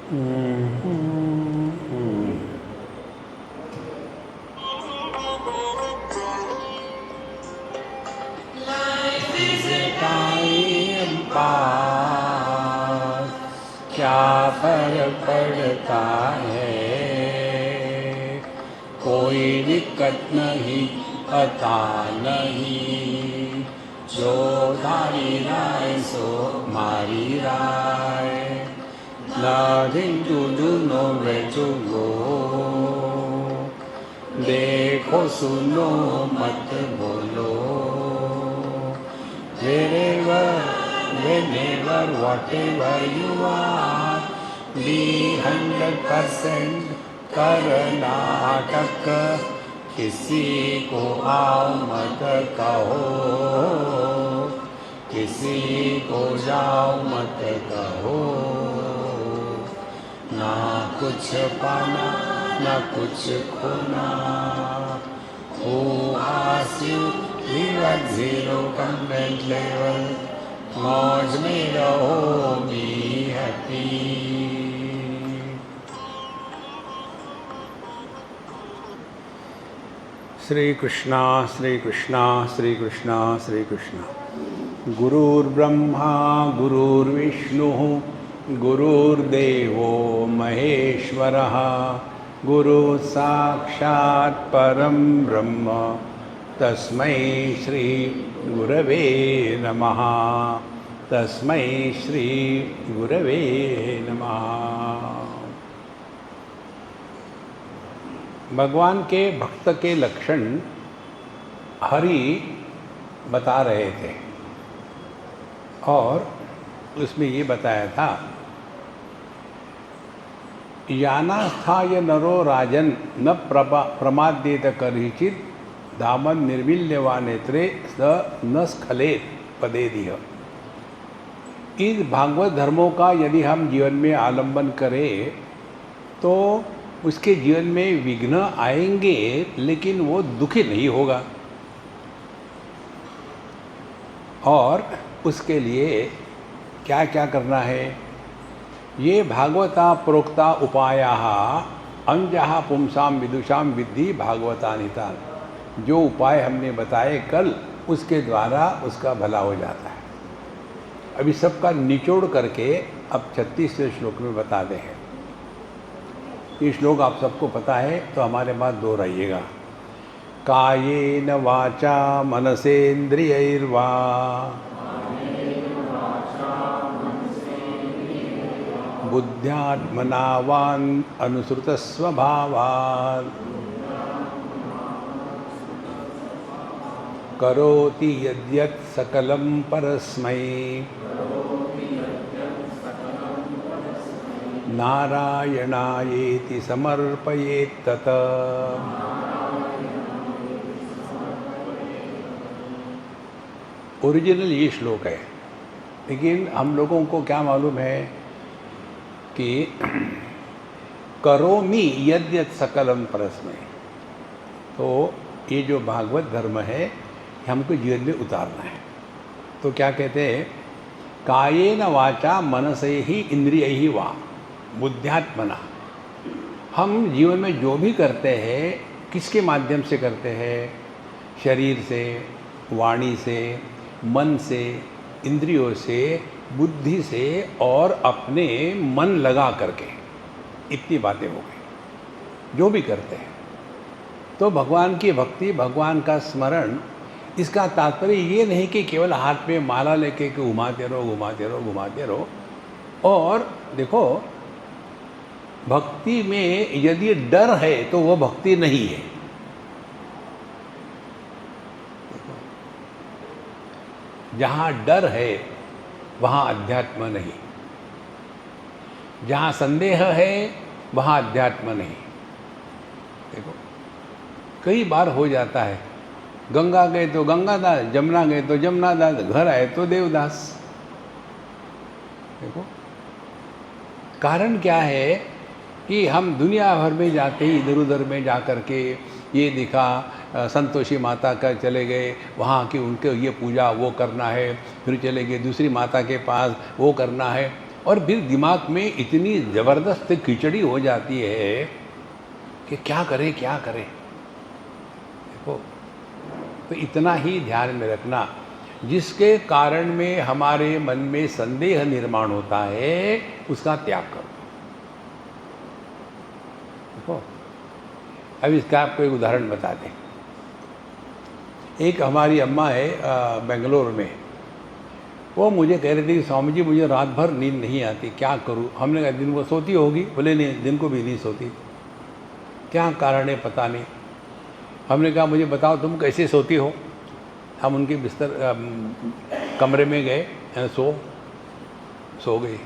Time pass क्या फर्क पड़ता है, कोई दिक्कत नहीं पता नहीं, जो धारी राय सो मारी राय, nothing to do nowhere to go, देखो सुनो मत बोलो, wherever, whenever, whatever you are, be 100% Karnataka, किसी को आओ मत कहो, किसी को जाओ मत कहो, ना कुछ पाना ना कुछ खोना, who asks you live at zero content level, मौज में रहो be happy। श्री कृष्णा श्री कृष्णा श्री कृष्णा श्री कृष्णा। गुरुर्ब्रह्मा गुरुर्विष्णुः गुरुर्देवो महेश्वरः, गुरु साक्षात् परं ब्रह्म, तस्मै श्री गुरवे नमः, तस्मै श्री गुरवे नमः। भगवान के भक्त के लक्षण हरि बता रहे थे और उसमें ये बताया था, यानास्थाय नरो राजन न प्रमाद्येत करिचित, दामन निर्विल्यवा नेत्रे स न स्खलेत पदेदिह। इस भागवत धर्मों का यदि हम जीवन में आलंबन करें तो उसके जीवन में विघ्न आएंगे, लेकिन वो दुखी नहीं होगा। और उसके लिए क्या क्या करना है, ये भागवता प्रोक्ता उपायाः अंजः पुंसाम विदुषाम विद्धि भागवतानितान। जो उपाय हमने बताए कल, उसके द्वारा उसका भला हो जाता है। अभी सबका निचोड़ करके अब 36वें श्लोक में बता दे हैं। ये श्लोक आप सबको पता है तो हमारे पास दोहराइएगा। कायेन वाचा मनसेन्द्रियैर्वा, बुद्ध्यात्मना वान् अनुसृतस्वभावात्, करोति यद्यत् सकलं परस्मै, नारायणायेति समर्पयेत्तत्। ओरिजिनल ये श्लोक है, लेकिन हम लोगों को क्या मालूम है कि करोमि यद्यत् सकलं परस्मै। तो ये जो भागवत धर्म है हमको जीवन में उतारना है। तो क्या कहते हैं, कायेन वाचा मनसे ही इंद्रियैः वा बुद्ध्यात्मना। हम जीवन में जो भी करते हैं किसके माध्यम से करते हैं, शरीर से, वाणी से, मन से, इंद्रियों से, बुद्धि से और अपने मन लगा करके। इतनी बातें हो गई जो भी करते हैं। तो भगवान की भक्ति, भगवान का स्मरण, इसका तात्पर्य ये नहीं कि केवल हाथ में माला लेके कि घुमाते रहो घुमाते रहो घुमाते रहो। और देखो, भक्ति में यदि डर है तो वो भक्ति नहीं है। जहाँ डर है वहाँ अध्यात्म नहीं, जहाँ संदेह है वहाँ अध्यात्म नहीं। देखो, कई बार हो जाता है, गंगा गए तो गंगादास, जमुना गए तो जमुनादास, घर आए तो देवदास। देखो, कारण क्या है कि हम दुनिया भर में जाते ही इधर उधर में जा कर के ये दिखा, संतोषी माता का चले गए, वहाँ की उनके ये पूजा वो करना है, फिर चले गए दूसरी माता के पास वो करना है। और फिर दिमाग में इतनी ज़बरदस्त खिचड़ी हो जाती है कि क्या करें क्या करें। देखो, तो इतना ही ध्यान में रखना, जिसके कारण में हमारे मन में संदेह निर्माण होता है उसका त्याग करो। देखो, अब इसका आपको एक उदाहरण बता दें। एक हमारी अम्मा है बेंगलोर में, वो मुझे कह रही थी कि स्वामी जी मुझे रात भर नींद नहीं आती, क्या करूं? हमने कहा दिन को सोती होगी। बोले नहीं, दिन को भी नहीं सोती। क्या कारण है पता नहीं। हमने कहा मुझे बताओ तुम कैसे सोती हो। हम उनके बिस्तर कमरे में गए, सो गई।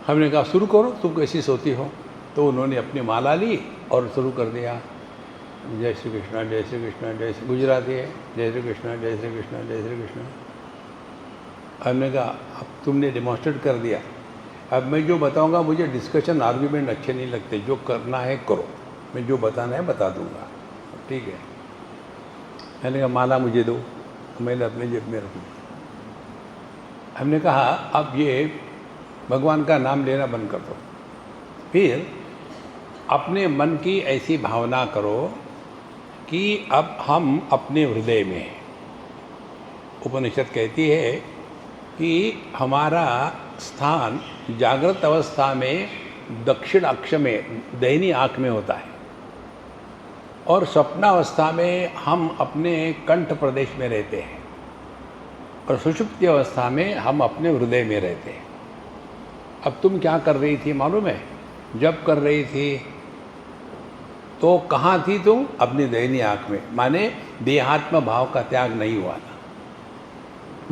हमने कहा शुरू करो, तुम कैसी सोती हो। तो उन्होंने अपनी माला ली और शुरू कर दिया, जय श्री कृष्ण जय श्री कृष्ण जय श्री, गुजराती है, जय श्री कृष्ण जय श्री कृष्ण जय श्री कृष्ण। हमने कहा अब तुमने डेमोन्स्ट्रेट कर दिया, अब मैं जो बताऊंगा, मुझे डिस्कशन आर्ग्यूमेंट अच्छे नहीं लगते, जो करना है करो, मैं जो बताना है बता दूंगा, ठीक है। मैंने कहा माला मुझे दो, मैंने अपने जेब में रखी। हमने कहा अब ये भगवान का नाम लेना बंद कर दो। फिर अपने मन की ऐसी भावना करो कि अब हम अपने हृदय में, उपनिषद कहती है कि हमारा स्थान जागृत अवस्था में दक्षिण अक्ष में, दाहिनी आँख में होता है, और स्वप्नावस्था में हम अपने कंठ प्रदेश में रहते हैं, और सुषुप्ति अवस्था में हम अपने हृदय में रहते हैं। अब तुम क्या कर रही थी मालूम है? जब कर रही थी तो कहाँ थी तुम? अपनी दाहिनी आँख में, माने देहात्म भाव का त्याग नहीं हुआ था।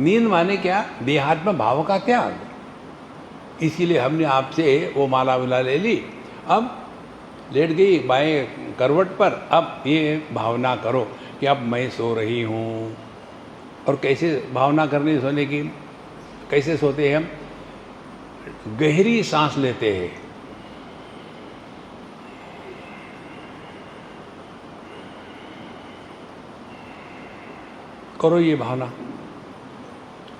नींद माने क्या? देहात्म भाव का त्याग। इसीलिए हमने आपसे वो माला विला ले ली, अब लेट गई बाएं करवट पर। अब ये भावना करो कि अब मैं सो रही हूँ। और कैसे भावना करनी सोने की? कैसे सोते हैं हम? गहरी सांस लेते हैं, करो ये भावना।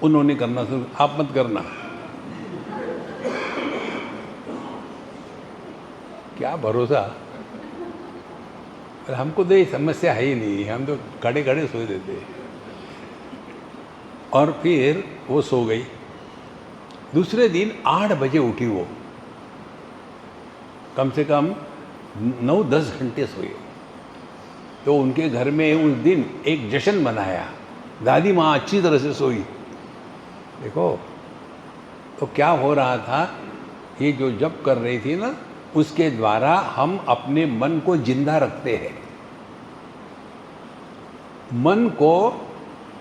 उन्होंने करना शुरू, आप मत करना। क्या भरोसा, पर हमको तो ये समस्या है ही नहीं, हम तो खड़े खड़े सो देते हैं। और फिर वो सो गई। दूसरे दिन 8 बजे उठी वो, कम से कम 9-10 घंटे सोई। तो उनके घर में उस दिन एक जश्न मनाया, दादी माँ अच्छी तरह से सोई। देखो तो क्या हो रहा था, ये जो जप कर रही थी ना, उसके द्वारा हम अपने मन को जिंदा रखते हैं। मन को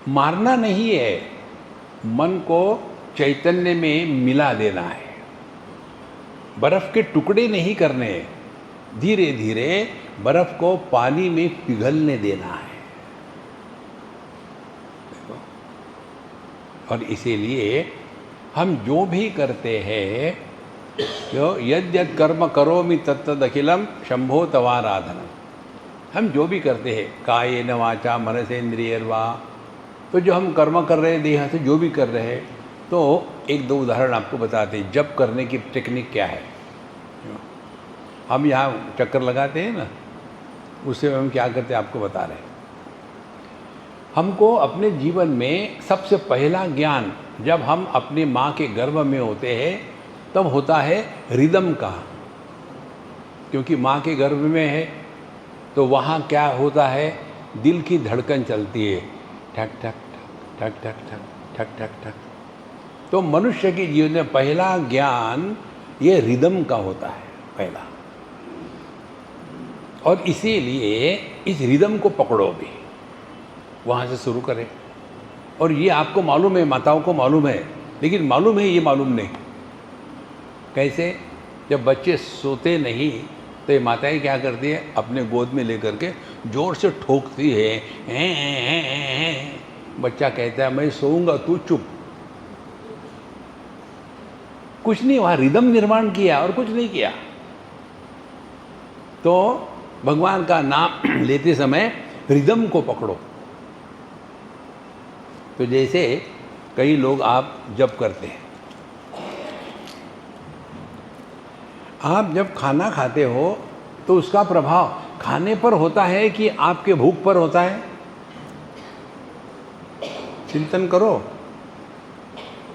मारना नहीं है, मन को चैतन्य में मिला देना है। बर्फ के टुकड़े नहीं करने, धीरे धीरे बर्फ को पानी में पिघलने देना है। और इसीलिए हम जो भी करते हैं, जो यद यद कर्म करोमि तत्तद अखिलम शंभो तवाराधनम, हम जो भी करते हैं कायेन वाचा मनसेन्द्रियर्वा, तो जो हम कर्म कर रहे हैं देह से, जो भी कर रहे हैं, तो एक दो उदाहरण आपको बताते हैं जप करने की टेक्निक क्या है। हम यहाँ चक्कर लगाते हैं ना, उससे हम क्या करते हैं आपको बता रहे हैं। हमको अपने जीवन में सबसे पहला ज्ञान जब हम अपनी माँ के गर्भ में होते हैं तब होता है रिदम का, क्योंकि माँ के गर्भ में है तो वहाँ क्या होता है, दिल की धड़कन चलती है, ठक ठक ठक ठक ठक ठक ठक ठक ठक। तो मनुष्य के जीवन में पहला ज्ञान ये रिदम का होता है पहला, और इसीलिए इस रिदम को पकड़ो भी, वहाँ से शुरू करें। और ये आपको मालूम है, माताओं को मालूम है, लेकिन मालूम है ये मालूम नहीं। कैसे? जब बच्चे सोते नहीं तो ये माताएं क्या करती है, अपने गोद में लेकर के जोर से ठोकती है, हैं। बच्चा कहता है मैं सोऊंगा, तू चुप। कुछ नहीं, वहाँ रिदम निर्माण किया और कुछ नहीं किया। तो भगवान का नाम लेते समय रिदम को पकड़ो। तो जैसे कई लोग आप जप करते हैं, आप जब खाना खाते हो तो उसका प्रभाव खाने पर होता है कि आपके भूख पर होता है? चिंतन करो।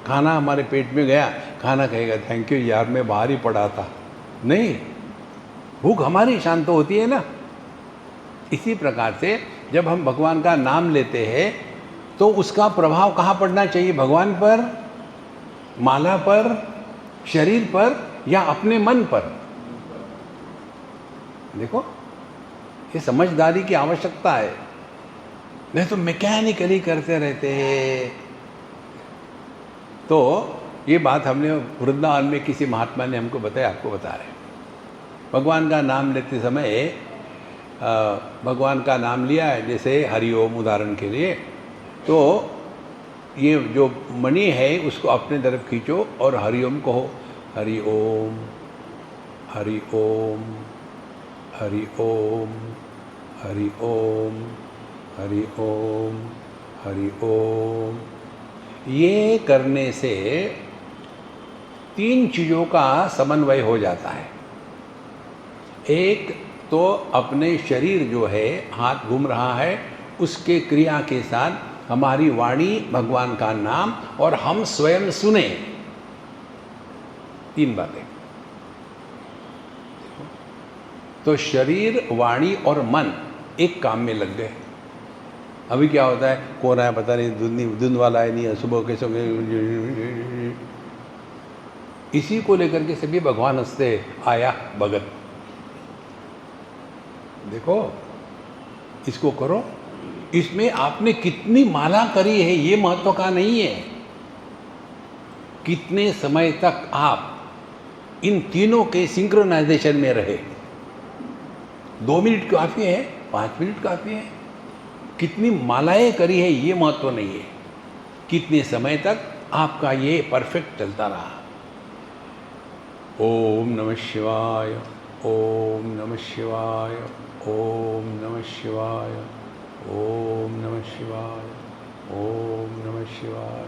खाना हमारे पेट में गया, खाना कहेगा थैंक यू यार मैं बाहर ही पड़ा था। नहीं, भूख हमारी शांत होती है ना। इसी प्रकार से जब हम भगवान का नाम लेते हैं तो उसका प्रभाव कहाँ पड़ना चाहिए? भगवान पर, माला पर, शरीर पर या अपने मन पर? देखो, ये समझदारी की आवश्यकता है, नहीं तो मैकेनिकली करते रहते हैं। तो ये बात हमने वृंदावन में किसी महात्मा ने हमको बताया, आपको बता रहे। भगवान का नाम लेते समय भगवान का नाम लिया है, जैसे हरिओम उदाहरण के लिए, तो ये जो मणि है उसको अपने तरफ खींचो और हरिओम कहो। हरि ओम, हरि ओम, हरि ओम, हरि ओम, हरि ओम, हरि ओम। ये करने से 3 चीज़ों का समन्वय हो जाता है। एक तो अपने शरीर जो है, हाथ घूम रहा है, उसके क्रिया के साथ हमारी वाणी भगवान का नाम और हम स्वयं सुने, 3 बातें। तो शरीर, वाणी और मन एक काम में लग गए। अभी क्या होता है, कौन आया पता नहीं, धुंध वाला है नहीं है, सुबह के समय इसी को लेकर के सभी भगवान हंसते, आया भगत। देखो, इसको करो। इसमें आपने कितनी माला करी है ये महत्व का नहीं है, कितने समय तक आप इन तीनों के सिंक्रोनाइजेशन में रहे। 2 मिनट काफ़ी है, 5 मिनट काफ़ी है। कितनी मालाएं करी है ये महत्व नहीं है, कितने समय तक आपका ये परफेक्ट चलता रहा। ओम नमः शिवाय, ओम नमः शिवाय, ओम नमः शिवाय, ओम नमः शिवाय, ओम नमः शिवाय।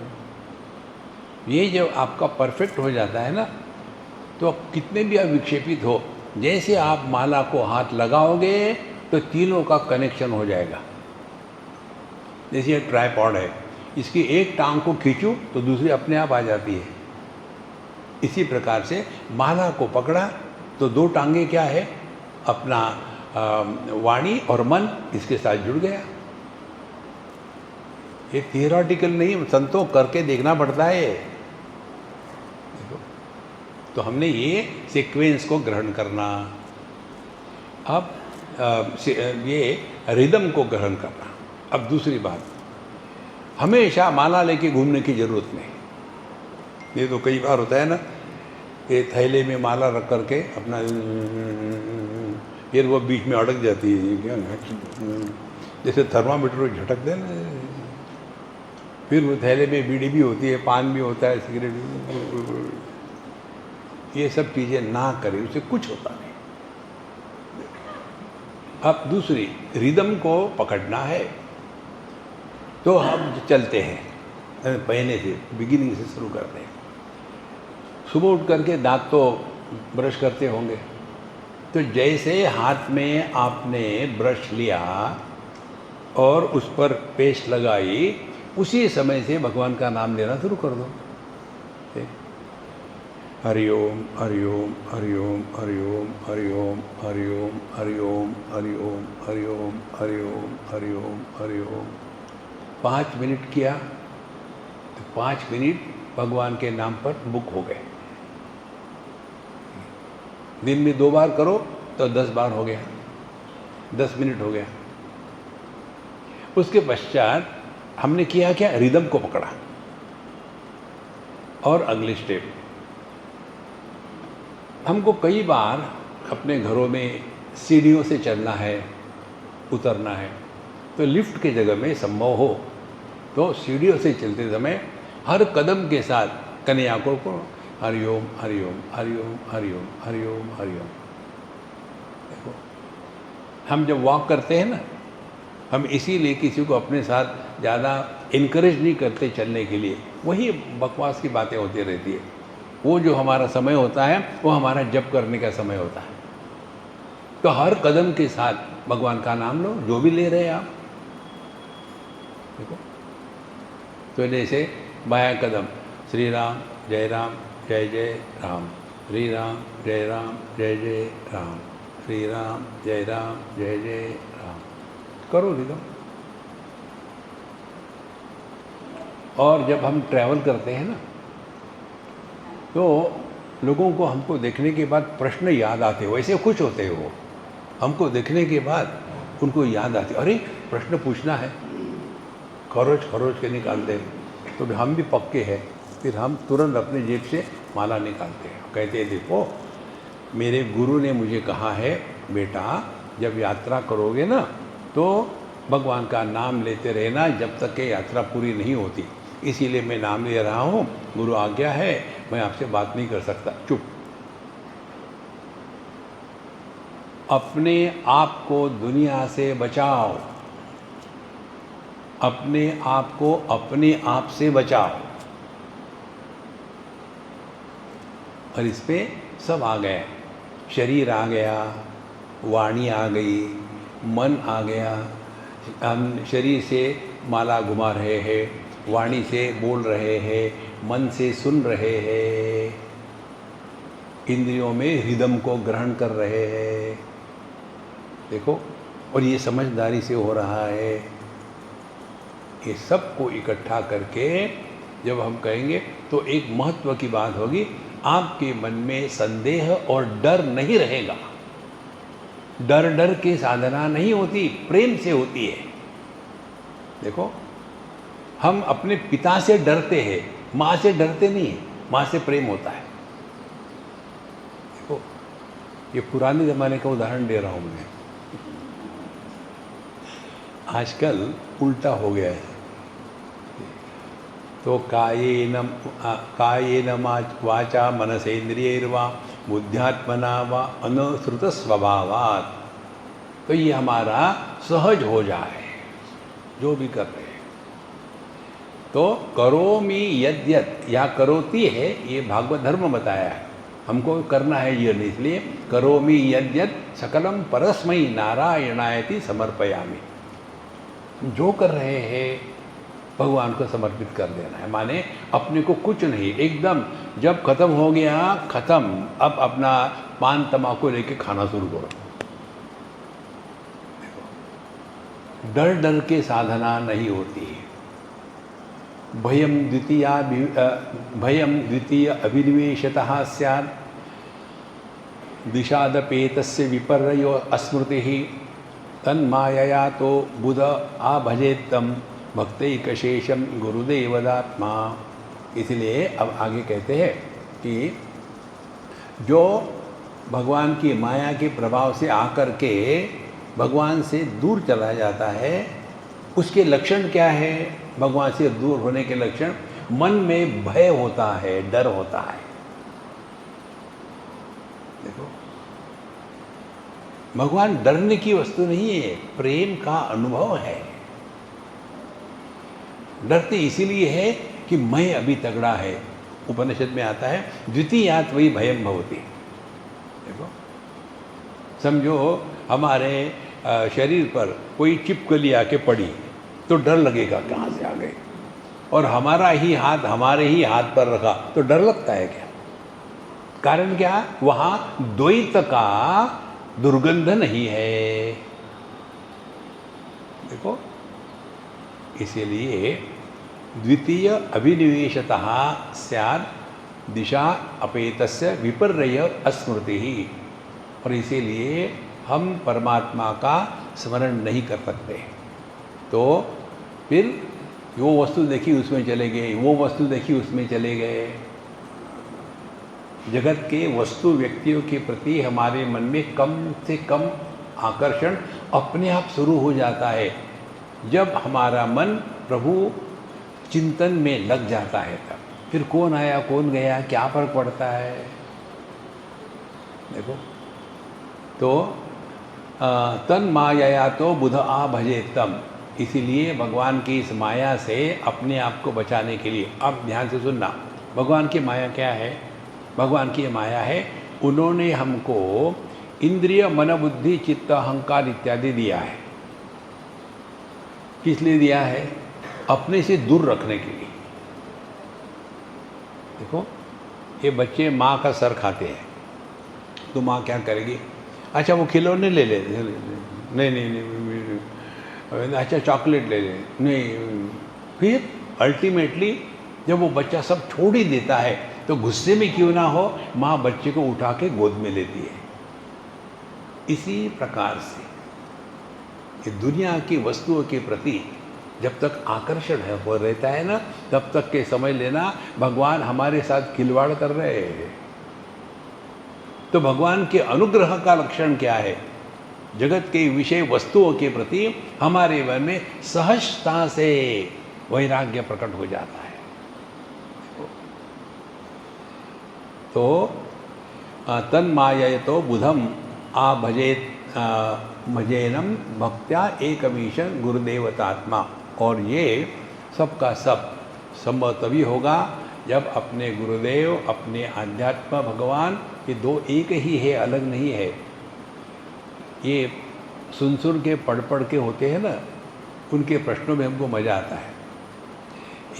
ये जब आपका परफेक्ट हो जाता है ना, तो कितने भी आप विक्षेपित हो, जैसे आप माला को हाथ लगाओगे तो तीनों का कनेक्शन हो जाएगा। जैसे ये ट्राइपॉड है, इसकी एक टांग को खींचूं तो दूसरी अपने आप आ जाती है। इसी प्रकार से माला को पकड़ा तो 2 टांगे क्या है, अपना वाणी और मन इसके साथ जुड़ गया। ये थियोरेटिकल नहीं, संतों करके देखना पड़ता है। देखो, तो हमने ये सीक्वेंस को ग्रहण करना। अब ये रिदम को ग्रहण करना। अब दूसरी बात, हमेशा माला लेके घूमने की जरूरत नहीं। ये तो कई बार होता है ना, ये थैले में माला रख करके अपना, फिर वो बीच में अटक जाती है, क्या जैसे थर्मामीटर को झटक दे ना। फिर वो थैले में बीड़ी भी होती है, पान भी होता है, सिगरेट भी। ये सब चीज़ें ना करें, उससे कुछ होता नहीं। अब दूसरी, रिदम को पकड़ना है तो हम चलते हैं, पहले से बिगिनिंग से शुरू करते हैं। सुबह उठ करके दांत तो ब्रश करते होंगे, तो जैसे हाथ में आपने ब्रश लिया और उस पर पेस्ट लगाई, उसी समय से भगवान का नाम लेना शुरू कर दो। हरिओम, हरिओम, हरिओम, हरिओम, हरिओम, हरिओम, हरिओम, हरिओम, हरिओम, हरिओम, हरिओम, हरिओम। 5 मिनट किया तो 5 मिनट भगवान के नाम पर बुक हो गए। दिन में 2 बार करो तो 10 बार हो गया, 10 मिनट हो गया। उसके पश्चात हमने किया क्या, रिदम को पकड़ा। और अगले स्टेप, हमको कई बार अपने घरों में सीढ़ियों से चलना है, उतरना है, तो लिफ्ट के जगह में संभव हो तो सीढ़ियों से चलते समय हर कदम के साथ कन्या को हरिओम, हरिओम, हरिओम, हरिओम, हरिओम, हरिओम। देखो, हम जब वॉक करते हैं ना, हम इसीलिए किसी को अपने साथ ज़्यादा इनकरेज नहीं करते चलने के लिए, वही बकवास की बातें होती रहती है। वो जो हमारा समय होता है वो हमारा जप करने का समय होता है। तो हर कदम के साथ भगवान का नाम लो, जो भी ले रहे हैं आप। देखो, तो जैसे बाया कदम श्री राम जय जय राम, श्री राम जय जय राम, श्री राम जय जय राम, करो रिदम। और जब हम ट्रैवल करते हैं ना, तो लोगों को हमको देखने के बाद प्रश्न याद आते, वैसे खुश होते हो, हमको देखने के बाद उनको याद आती, अरे प्रश्न पूछना है, खरोच के निकालते हैं। तो हम भी पक्के हैं, फिर हम तुरंत अपने जेब से माला निकालते हैं, कहते हैं देखो मेरे गुरु ने मुझे कहा है बेटा जब यात्रा करोगे ना तो भगवान का नाम लेते रहना जब तक कि यात्रा पूरी नहीं होती, इसीलिए मैं नाम ले रहा हूँ, गुरु आज्ञा है, मैं आपसे बात नहीं कर सकता, चुप। अपने आप को दुनिया से बचाओ, अपने आप को अपने आप से बचाओ। और इस पे सब आ गए, शरीर आ गया, वाणी आ गई, मन आ गया। हम शरीर से माला घुमा रहे हैं, वाणी से बोल रहे हैं, मन से सुन रहे हैं, इंद्रियों में रिदम को ग्रहण कर रहे हैं। देखो, और ये समझदारी से हो रहा है। ये सबको इकट्ठा करके जब हम कहेंगे तो एक महत्व की बात होगी, आपके मन में संदेह और डर नहीं रहेगा। डर के साधना नहीं होती, प्रेम से होती है। देखो, हम अपने पिता से डरते हैं, माँ से डरते नहीं है, माँ से प्रेम होता है। देखो, ये पुराने ज़माने का उदाहरण दे रहा हूँ मैं, आजकल उल्टा हो गया है। तो कायेन वाचा मनसेन्द्रियैर्वा बुद्ध्यात्मना वा अनुसृत स्वभावात्, तो ये हमारा सहज हो जाए जो भी कर रहे हैं। तो करोमि यद्यत्, या करोति है, ये भागवत धर्म बताया है, हमको करना है ये, इसलिए करोमि यद्यत् सकलम परस्मै नारायणायति समर्पयामि। जो कर रहे हैं भगवान को समर्पित कर देना है, माने अपने को कुछ नहीं, एकदम जब खत्म हो गया खत्म, अब अपना पान तम्बाकू लेके खाना शुरू करो। डर के साधना नहीं होती है। भयम द्वितीय अभिनिवेशतः स्यात् दिशादपेतस्य विपर्यो अस्मृतिः तन्मायया तो बुध आभजेत्तम भक्तैकशेषम गुरुदेवदात्मा। इसलिए अब आगे कहते हैं कि जो भगवान की माया के प्रभाव से आकर के भगवान से दूर चला जाता है, उसके लक्षण क्या है? भगवान से दूर होने के लक्षण, मन में भय होता है, डर होता है। देखो, भगवान डरने की वस्तु नहीं है, प्रेम का अनुभव है। डरते इसीलिए है कि मैं अभी तगड़ा है। उपनिषद में आता है द्वितीयात् वही भयम भवति। देखो, समझो हमारे शरीर पर कोई चिपकली आके पड़ी तो डर लगेगा, कहाँ से आ गई, और हमारा ही हाथ हमारे ही हाथ पर रखा तो डर लगता है क्या? कारण क्या? वहाँ द्वैत का दुर्गंध नहीं है। देखो, इसीलिए द्वितीय अभिनिवेशतः स्यात् दिशा अपेतस्य विपर्यय अस्मृति ही। और इसीलिए हम परमात्मा का स्मरण नहीं कर सकते। तो फिर वो वस्तु देखी उसमें चले गए, वो वस्तु देखी उसमें चले गए। जगत के वस्तु व्यक्तियों के प्रति हमारे मन में कम से कम आकर्षण अपने आप शुरू हो जाता है जब हमारा मन प्रभु चिंतन में लग जाता है। तब फिर कौन आया कौन गया क्या फर्क पड़ता है। देखो, तो तन माया तो बुध आ भजे तम, इसीलिए भगवान की इस माया से अपने आप को बचाने के लिए, अब ध्यान से सुनना, भगवान की माया क्या है? भगवान की ये माया है। उन्होंने हमको इंद्रिय, मन, बुद्धि, चित्त, अहंकार इत्यादि दिया है। किस लिए दिया है? अपने से दूर रखने के लिए। देखो, ये बच्चे माँ का सर खाते हैं, तो माँ क्या करेगी? अच्छा वो खिलौने ले ले, नहीं नहीं नहीं, अच्छा चॉकलेट ले ले, नहीं। फिर अल्टीमेटली जब वो बच्चा सब छोड़ ही देता है, तो गुस्से में क्यों ना हो, माँ बच्चे को उठा के गोद में लेती है। इसी प्रकार से ये दुनिया की वस्तुओं के प्रति जब तक आकर्षण है वो रहता है ना, तब तक के समझ लेना भगवान हमारे साथ खिलवाड़ कर रहे हैं। तो भगवान के अनुग्रह का लक्षण क्या है? जगत के विषय वस्तुओं के प्रति हमारे मन में सहजता से वैराग्य प्रकट हो जाता है। तो तन्मायतो बुधम आ भजेत भजेनम भक्त्या एकमीशन गुरुदेवतात्मा। और ये सबका सब संभव तभी होगा जब अपने गुरुदेव, अपने आध्यात्म भगवान, ये दो एक ही है, अलग नहीं है। ये सुन के पढ़ के होते हैं ना, उनके प्रश्नों में हमको मज़ा आता है।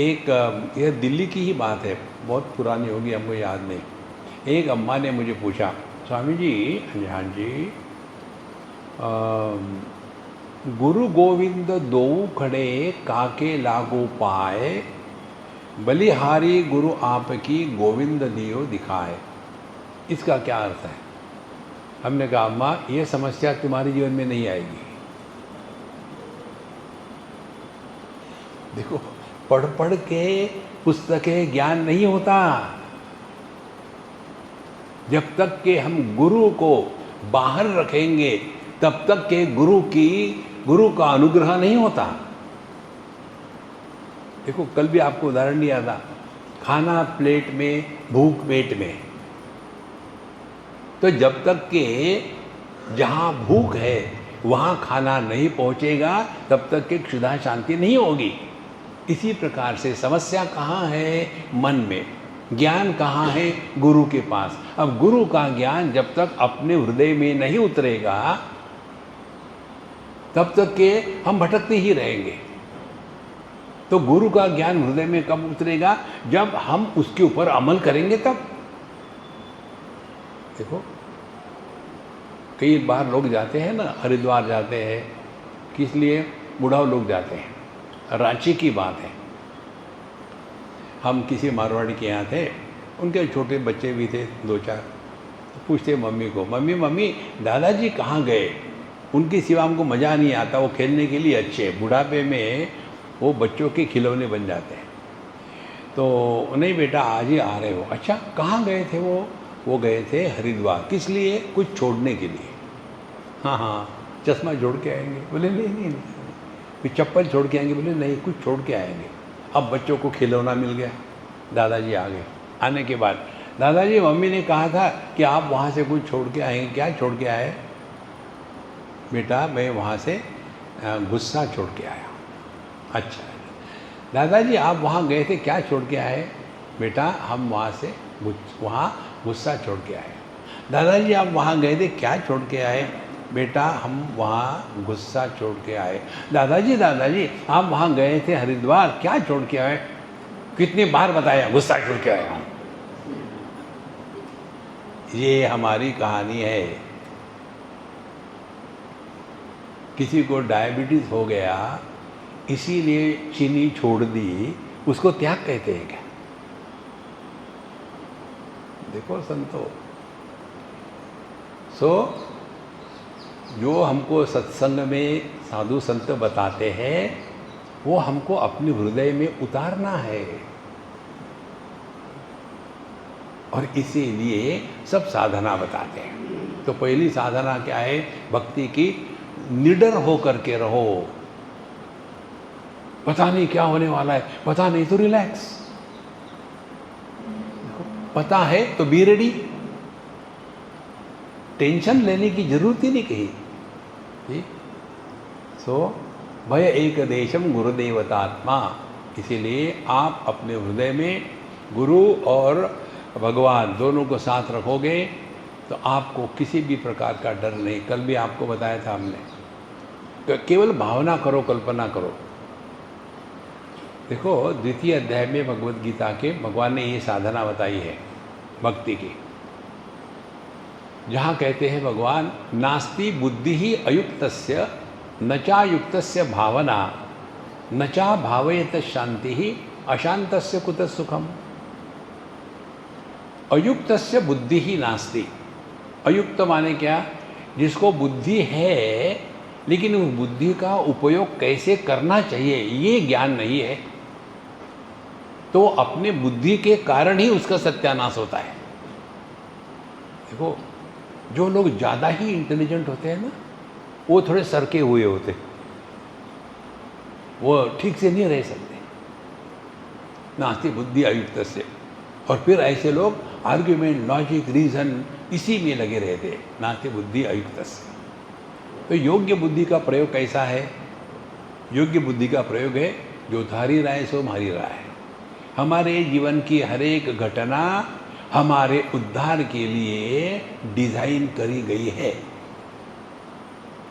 एक यह दिल्ली की ही बात है, बहुत पुरानी होगी, हमको याद नहीं। एक अम्मा ने मुझे पूछा, स्वामी जी, हाँ जी, गुरु गोविंद दो खड़े काके लागू पाए, बलिहारी गुरु आपकी गोविंद दियो दिखाए। इसका क्या अर्थ है? हमने कहा अम्मा, ये समस्या तुम्हारे जीवन में नहीं आएगी। देखो, पढ़ के पुस्तकें ज्ञान नहीं होता। जब तक कि हम गुरु को बाहर रखेंगे, तब तक के गुरु का अनुग्रह नहीं होता। देखो, कल भी आपको उदाहरण दिया था, खाना प्लेट में, भूख पेट में। तो जब तक के जहाँ भूख है वहाँ खाना नहीं पहुँचेगा, तब तक के क्षुधा शांति नहीं होगी। इसी प्रकार से समस्या कहाँ है? मन में। ज्ञान कहाँ है? गुरु के पास। अब गुरु का ज्ञान जब तक अपने हृदय में नहीं उतरेगा, तब तक के हम भटकते ही रहेंगे। तो गुरु का ज्ञान हृदय में कब उतरेगा? जब हम उसके ऊपर अमल करेंगे तब। देखो, कई बार लोग जाते हैं ना, हरिद्वार जाते हैं, किस लिए? बुढ़ाऊ लोग जाते हैं। रांची की बात है, हम किसी मारवाड़ी के यहाँ थे, उनके छोटे बच्चे भी थे 2-4। पूछते मम्मी को, मम्मी दादाजी कहाँ गए? उनकी सिवा हमको मज़ा नहीं आता, वो खेलने के लिए अच्छे, बुढ़ापे में वो बच्चों के खिलौने बन जाते हैं। तो नहीं बेटा, आज ही आ रहे हो? अच्छा, कहाँ गए थे वो गए थे हरिद्वार। किस लिए? कुछ छोड़ने के लिए। हाँ, चश्मा जोड़ के आएंगे। बोले नहीं, फिर चप्पल छोड़ के आएंगे। बोले नहीं, कुछ छोड़ के आएंगे। अब बच्चों को खिलौना मिल गया, दादाजी आ गए। आने के बाद, दादाजी मम्मी ने कहा था कि आप वहाँ से कुछ छोड़ के आएंगे, क्या छोड़ के आए? बेटा, मैं वहाँ से गुस्सा छोड़ के आया। अच्छा दादाजी, आप वहाँ गए थे, क्या छोड़ के आए? बेटा, हम वहाँ से गुस्सा छोड़ के आए। दादाजी, आप वहाँ गए थे, क्या छोड़ के आए? बेटा, हम वहाँ गुस्सा छोड़ के आए। दादाजी, आप वहाँ गए थे हरिद्वार, क्या छोड़ के आए? कितनी बार बताया, गुस्सा छोड़ के आया। ये हमारी कहानी है। किसी को डायबिटीज़ हो गया, इसीलिए चीनी छोड़ दी, उसको त्याग कहते हैं क्या? देखो संतो, जो हमको सत्संग में साधु संत बताते हैं, वो हमको अपने हृदय में उतारना है। और इसीलिए सब साधना बताते हैं। तो पहली साधना क्या है? भक्ति की। निडर होकर के रहो। पता नहीं क्या होने वाला है, पता नहीं तो रिलैक्स। पता है तो बी रेडी। टेंशन लेने की जरूरत ही नहीं कहीं। भय एक देशम गुरुदेवतात्मा। इसीलिए आप अपने हृदय में गुरु और भगवान दोनों को साथ रखोगे तो आपको किसी भी प्रकार का डर नहीं। कल भी आपको बताया था हमने, केवल भावना करो, कल्पना करो। देखो द्वितीय अध्याय में भगवद गीता के भगवान ने ये साधना बताई है भक्ति की, जहाँ कहते हैं भगवान, नास्ति बुद्धि ही अयुक्तस्य न चायुक्तस्य भावना न चा भावयत शांति ही अशांतस्य कुतः सुखम। अयुक्तस्य बुद्धि ही नास्ति। अयुक्त माने क्या? जिसको बुद्धि है लेकिन उस बुद्धि का उपयोग कैसे करना चाहिए ये ज्ञान नहीं है, तो अपने बुद्धि के कारण ही उसका सत्यानाश होता है। देखो जो लोग ज़्यादा ही इंटेलिजेंट होते हैं ना, वो थोड़े सरके हुए होते, वो ठीक से नहीं रह सकते। नास्ति बुद्धि अयुक्त से। और फिर ऐसे लोग आर्ग्यूमेंट, लॉजिक, रीज़न इसी में लगे रहते, नास्ति बुद्धि अयुक्त से। तो योग्य बुद्धि का प्रयोग कैसा है? योग्य बुद्धि का प्रयोग है, जो धारी राय सो मारी राय। हमारे जीवन की हर एक घटना हमारे उद्धार के लिए डिजाइन करी गई है,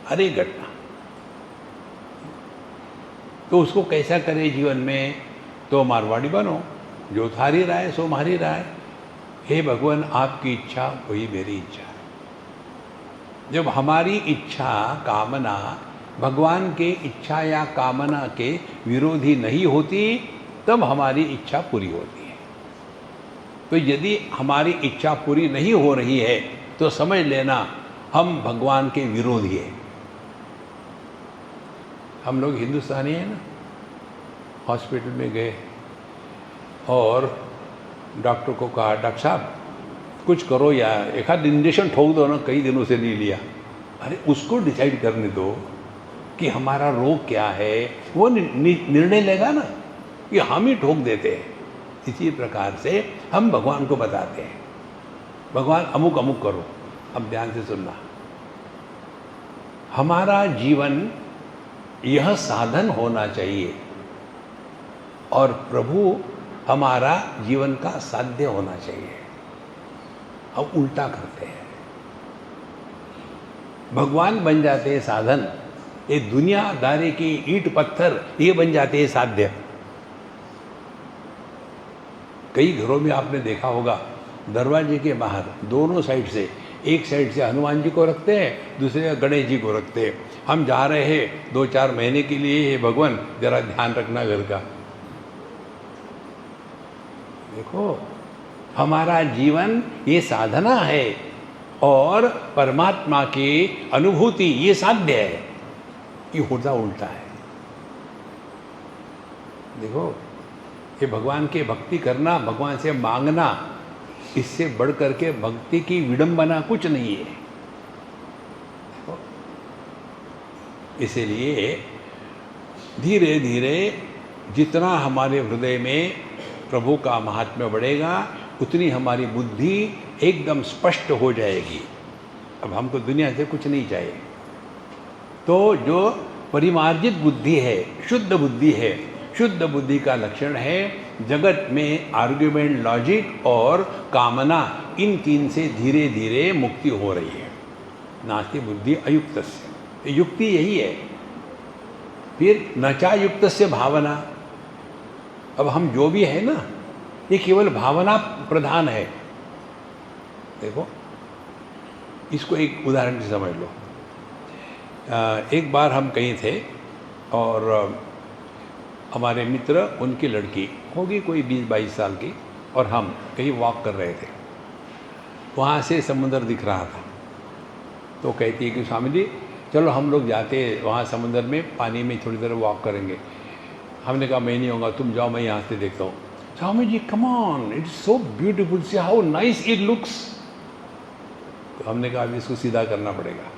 हर एक घटना। तो उसको कैसा करे जीवन में? तो मारवाड़ी बनो, जो थारी राय सो मारी राय। हे भगवान, आपकी इच्छा वही मेरी इच्छा है। जब हमारी इच्छा कामना भगवान के इच्छा या कामना के विरोधी नहीं होती, तब हमारी इच्छा पूरी होती है। तो यदि हमारी इच्छा पूरी नहीं हो रही है तो समझ लेना हम भगवान के विरोधी हैं। हम लोग हिंदुस्तानी हैं ना, हॉस्पिटल में गए और डॉक्टर को कहा, डॉक्टर साहब कुछ करो या एक आध इंजेक्शन ठोक दो ना, कई दिनों से नहीं लिया। अरे उसको डिसाइड करने दो कि हमारा रोग क्या है, वो निर्णय लेगा ना, कि हम ही ठोक देते हैं। इसी प्रकार से हम भगवान को बताते हैं, भगवान अमुक अमुक करो। अब ध्यान से सुनना, हमारा जीवन यह साधन होना चाहिए और प्रभु हमारा जीवन का साध्य होना चाहिए। अब उल्टा करते हैं, भगवान बन जाते हैं साधन, ये दुनियादारी की ईंट पत्थर ये बन जाते हैं साध्य। कई घरों में आपने देखा होगा, दरवाजे के बाहर दोनों साइड से, एक साइड से हनुमान जी को रखते हैं, दूसरे गणेश जी को रखते हैं। हम जा रहे हैं 2-4 महीने के लिए, हे भगवान जरा ध्यान रखना घर का। देखो हमारा जीवन ये साधना है और परमात्मा की अनुभूति ये साध्य है, ये होता उल्टा है। देखो ये भगवान की भक्ति करना, भगवान से मांगना, इससे बढ़ करके भक्ति की विडंबना कुछ नहीं है। इसीलिए धीरे धीरे जितना हमारे हृदय में प्रभु का महात्म्य बढ़ेगा, उतनी हमारी बुद्धि एकदम स्पष्ट हो जाएगी। अब हमको दुनिया से कुछ नहीं चाहिए। तो जो परिमार्जित बुद्धि है, शुद्ध बुद्धि है, शुद्ध बुद्धि का लक्षण है जगत में आर्ग्यूमेंट, लॉजिक और कामना, इन तीन से धीरे धीरे मुक्ति हो रही है। नास्ति बुद्धि अयुक्तस्य, युक्ति यही है। फिर नचा युक्तस्य भावना। अब हम जो भी है ना, ये केवल भावना प्रधान है। देखो इसको एक उदाहरण से समझ लो। एक बार हम कहीं थे और हमारे मित्र, उनकी लड़की होगी कोई 20-22 साल की, और हम कहीं वॉक कर रहे थे। वहाँ से समुद्र दिख रहा था। तो कहती है कि स्वामी जी चलो हम लोग जाते वहाँ समुद्र में, पानी में थोड़ी देर वॉक करेंगे। हमने कहा मैं नहीं होगा, तुम जाओ, मैं यहाँ से देखता हूँ। Swami ji come on, it's so beautiful, see how nice it looks. तो हमने कहा अभी इसको सीधा करना पड़ेगा।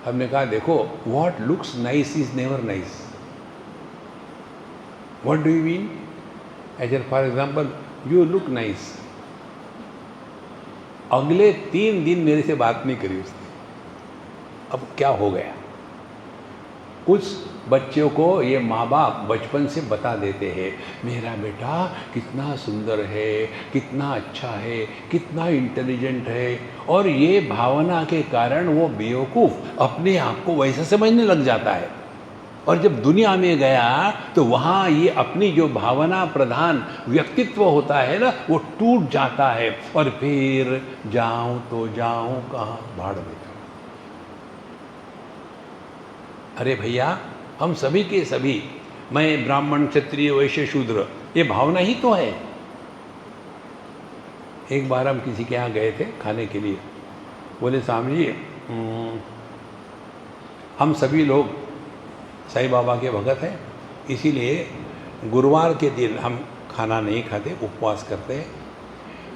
हमने कहा देखो, what looks nice is never nice. What do you mean? As for example, you look nice. अगले 3 दिन मेरे से बात नहीं करी उसने। अब क्या हो गया? उस बच्चों को ये माँ बाप बचपन से बता देते हैं, मेरा बेटा कितना सुंदर है, कितना अच्छा है, कितना इंटेलिजेंट है, और ये भावना के कारण वो बेवकूफ़ अपने आप को वैसा समझने लग जाता है। और जब दुनिया में गया तो वहाँ ये अपनी जो भावना प्रधान व्यक्तित्व होता है ना, वो टूट जाता है, और फिर जाऊँ तो जाऊँ कहाँ, भाड़ में जाऊँ। अरे भैया, हम सभी के सभी, मैं ब्राह्मण क्षत्रिय वैश्य शूद्र, ये भावना ही तो है। एक बार हम किसी के यहाँ गए थे खाने के लिए, बोले स्वामी जी हम सभी लोग साईं बाबा के भगत हैं, इसीलिए गुरुवार के दिन हम खाना नहीं खाते, उपवास करते हैं,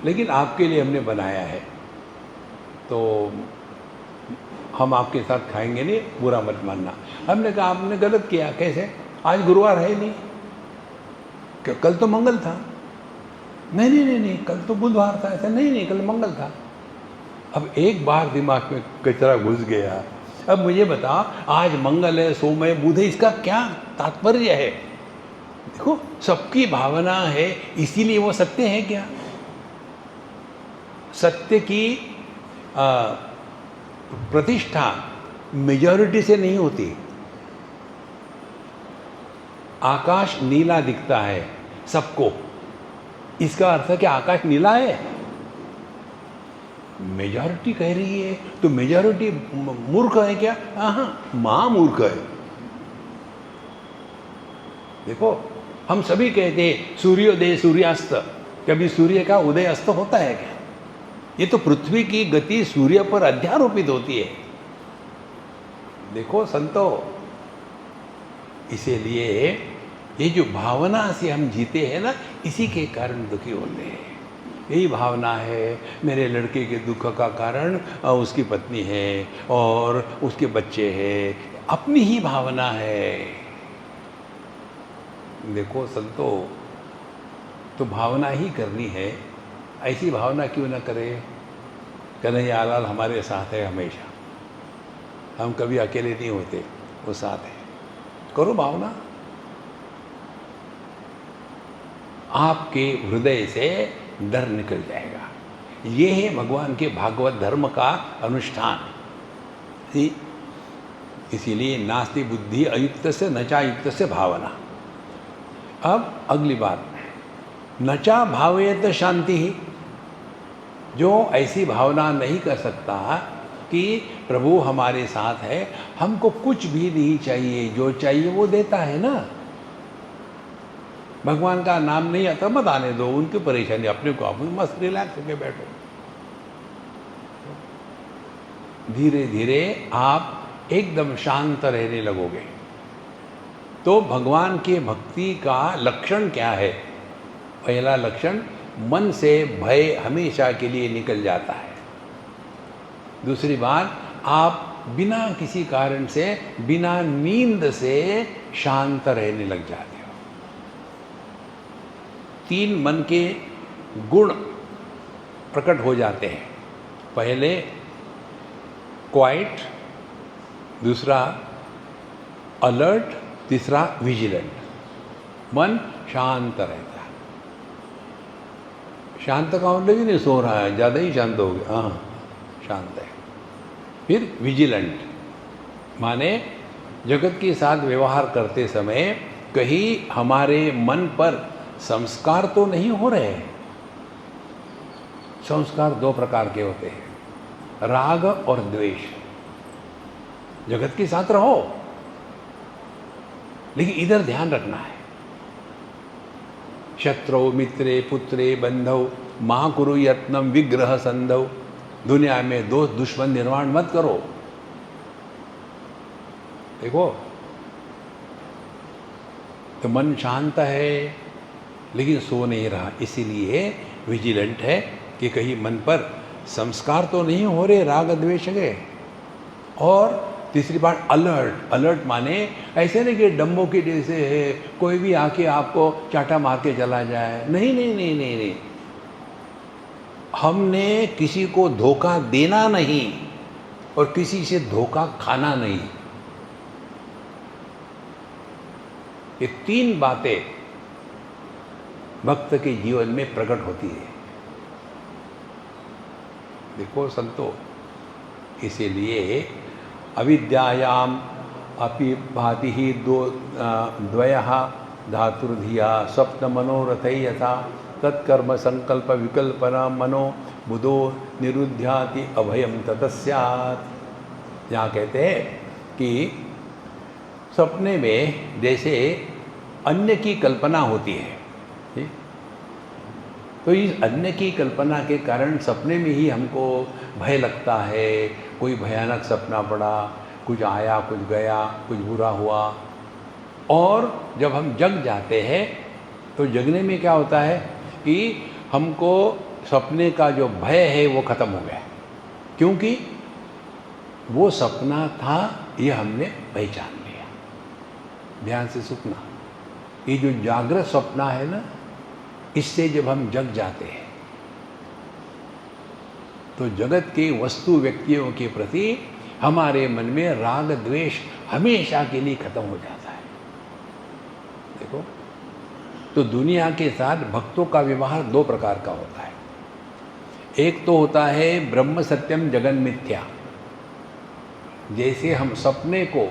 लेकिन आपके लिए हमने बनाया है, तो हम आपके साथ खाएंगे नहीं, बुरा मत मानना। हमने कहा आपने गलत किया। कैसे? आज गुरुवार है नहीं, क्या कल तो मंगल था? नहीं नहीं नहीं नहीं, कल तो बुधवार था। ऐसा नहीं नहीं, कल मंगल था। अब एक बार दिमाग में कचरा घुस गया। अब मुझे बता, आज मंगल है, सोम है, बुध है, इसका क्या तात्पर्य है? देखो, सबकी भावना है, इसीलिए वो सत्य है क्या? सत्य की प्रतिष्ठा मेजॉरिटी से नहीं होती। आकाश नीला दिखता है सबको, इसका अर्थ है कि आकाश नीला है? मेजॉरिटी कह रही है, तो मेजॉरिटी मूर्ख है क्या? हाँ, महामूर्ख है। देखो, हम सभी कहते हैं सूर्योदय सूर्यास्त, कभी सूर्य का उदय अस्त होता है क्या? ये तो पृथ्वी की गति सूर्य पर अध्यारोपित होती है। देखो संतो, इसीलिए ये जो भावना से हम जीते हैं ना, इसी के कारण दुखी होते हैं। यही भावना है, मेरे लड़के के दुख का कारण उसकी पत्नी है और उसके बच्चे हैं, अपनी ही भावना है। देखो संतो, तो भावना ही करनी है, ऐसी भावना क्यों न करे? कन्हैया लाल हमारे साथ है हमेशा, हम कभी अकेले नहीं होते, वो साथ है। करो भावना, आपके हृदय से डर निकल जाएगा। ये है भगवान के भागवत धर्म का अनुष्ठान। इसीलिए नास्ति बुद्धि अयुक्त से नचा युक्त से भावना। अब अगली बात, नचा भावयत शांति ही। जो ऐसी भावना नहीं कर सकता कि प्रभु हमारे साथ है, हमको कुछ भी नहीं चाहिए, जो चाहिए वो देता है ना। भगवान का नाम नहीं आता, मत आने दो उनकी परेशानी, अपने को आप मस्त रिलैक्स होके बैठो। धीरे धीरे आप एकदम शांत रहने लगोगे। तो भगवान के भक्ति का लक्षण क्या है? पहला लक्षण, मन से भय हमेशा के लिए निकल जाता है। दूसरी बात, आप बिना किसी कारण से, बिना नींद से शांत रहने लग जाते हो। 3 मन के गुण प्रकट हो जाते हैं। पहले क्वाइट, दूसरा अलर्ट, तीसरा विजिलेंट। मन शांत रहता है। शांत का मतलब ही नहीं सो रहा है, ज़्यादा ही शांत हो गया, हाँ शांत है। फिर विजिलेंट माने जगत के साथ व्यवहार करते समय कहीं हमारे मन पर संस्कार तो नहीं हो रहे। संस्कार 2 प्रकार के होते हैं, राग और द्वेष। जगत के साथ रहो, लेकिन इधर ध्यान रखना है। शत्रु मित्रे पुत्रे बंधव मां कुरु यत्नम विग्रह संधव। दुनिया में दोस्त दुश्मन निर्माण मत करो। देखो, तो मन शांत है लेकिन सो नहीं रहा, इसीलिए विजिलेंट है कि कहीं मन पर संस्कार तो नहीं हो रहे राग द्वेष के। और तीसरी बात अलर्ट। अलर्ट माने ऐसे नहीं कि डम्बो के जैसे है, कोई भी आके आपको चाटा मार के चला जाए। नहीं नहीं नहीं नहीं नहीं, हमने किसी को धोखा देना नहीं और किसी से धोखा खाना नहीं। ये 3 बातें भक्त के जीवन में प्रकट होती है। देखो संतो, इसीलिए अविद्यायाम अपि भाति ही द्वयः धातुर्धिया स्वप्न मनोरथै यथा तत्कर्म संकल्प विकल्पना मनो बुधो निरुध्याति अभयम ततस्यात्। यहाँ कहते हैं कि सपने में जैसे अन्य की कल्पना होती है, ठीक? तो इस अन्य की कल्पना के कारण सपने में ही हमको भय लगता है। कोई भयानक सपना पड़ा, कुछ आया, कुछ गया, कुछ बुरा हुआ। और जब हम जग जाते हैं तो जगने में क्या होता है कि हमको सपने का जो भय है वो खत्म हो गया, क्योंकि वो सपना था ये हमने पहचान लिया। ध्यान से सुनना, ये जो जागृत सपना है ना, इससे जब हम जग जाते हैं तो जगत के वस्तु व्यक्तियों के प्रति हमारे मन में राग द्वेष हमेशा के लिए खत्म हो जाता है। देखो, तो दुनिया के साथ भक्तों का व्यवहार 2 प्रकार का होता है। एक तो होता है ब्रह्म सत्यम जगन मिथ्या, जैसे हम सपने को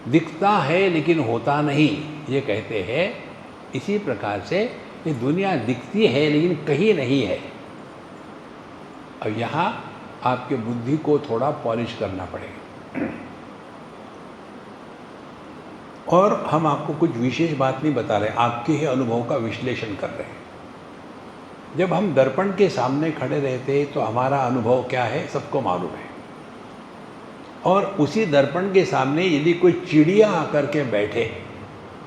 दिखता है लेकिन होता नहीं, ये कहते हैं, इसी प्रकार से ये दुनिया दिखती है लेकिन कहीं नहीं है। अब यहाँ आपके बुद्धि को थोड़ा पॉलिश करना पड़ेगा। और हम आपको कुछ विशेष बात नहीं बता रहे, आपके ही अनुभव का विश्लेषण कर रहे हैं। जब हम दर्पण के सामने खड़े रहते हैं तो हमारा अनुभव क्या है सबको मालूम है। और उसी दर्पण के सामने यदि कोई चिड़िया आकर के बैठे,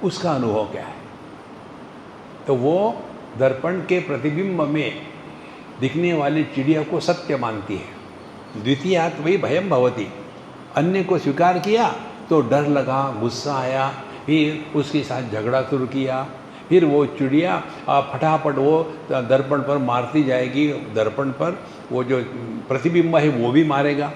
उसका अनुभव क्या है? तो वो दर्पण के प्रतिबिंब में दिखने वाली चिड़िया को सत्य मानती है। द्वितीयात् वही भयम भवति, अन्य को स्वीकार किया तो डर लगा, गुस्सा आया, फिर उसके साथ झगड़ा शुरू किया, फिर वो चिड़िया फटाफट वो दर्पण पर मारती जाएगी, दर्पण पर वो जो प्रतिबिंब है वो भी मारेगा।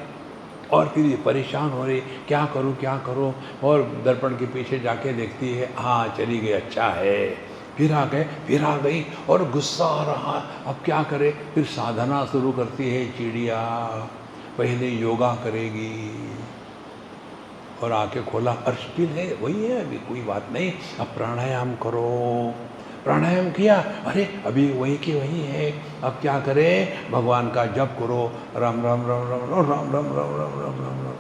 और फिर ये परेशान हो रही, क्या करूं क्या करूं, और दर्पण के पीछे जाके देखती है, हाँ चली गई, अच्छा है, फिर आ गए, फिर आ गई, और गुस्सा आ रहा, अब क्या करे? फिर साधना शुरू करती है चिड़िया, पहले योगा करेगी, और आके खोला, अर्शकिल है, वही है, अभी कोई बात नहीं, अब प्राणायाम करो। प्राणायाम किया, अरे अभी वही की वही है, अब क्या करे? भगवान का जप करो, राम राम राम राम राम राम राम राम राम राम राम राम।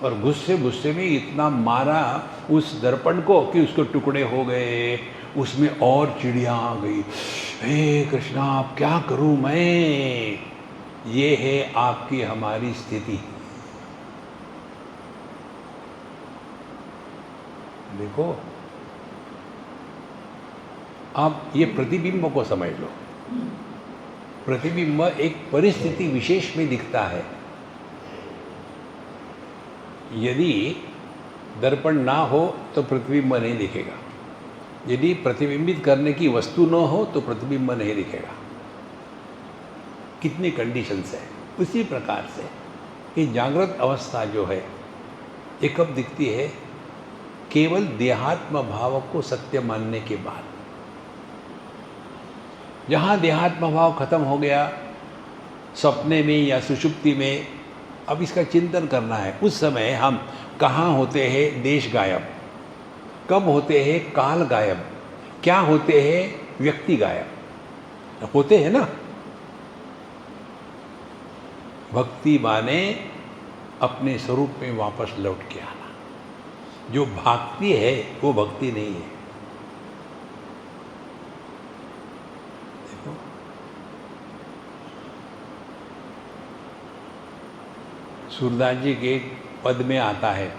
और गुस्से गुस्से में इतना मारा उस दर्पण को कि उसके टुकड़े हो गए, उसमें और चिड़िया आ गई। हे कृष्णा, अब क्या करूं मैं? ये है आपकी हमारी स्थिति। देखो, आप ये प्रतिबिंब को समझ लो। प्रतिबिंब एक परिस्थिति विशेष में दिखता है। यदि दर्पण ना हो तो प्रतिबिंब नहीं दिखेगा, यदि प्रतिबिंबित करने की वस्तु न हो तो प्रतिबिंब नहीं दिखेगा। कितनी कंडीशंस है। उसी प्रकार से ये जागृत अवस्था जो है ये कब दिखती है? केवल देहात्म भाव को सत्य मानने के बाद। जहाँ देहात्म भाव खत्म हो गया, सपने में या सुषुप्ति में, अब इसका चिंतन करना है। उस समय हम कहाँ होते हैं? देश गायब। कब होते हैं? काल गायब। क्या होते हैं? व्यक्ति गायब होते हैं ना। भक्ति माने अपने स्वरूप में वापस लौट के आना। जो भागती है वो भक्ति नहीं है। देखो, सूरदास जी के पद में आता है,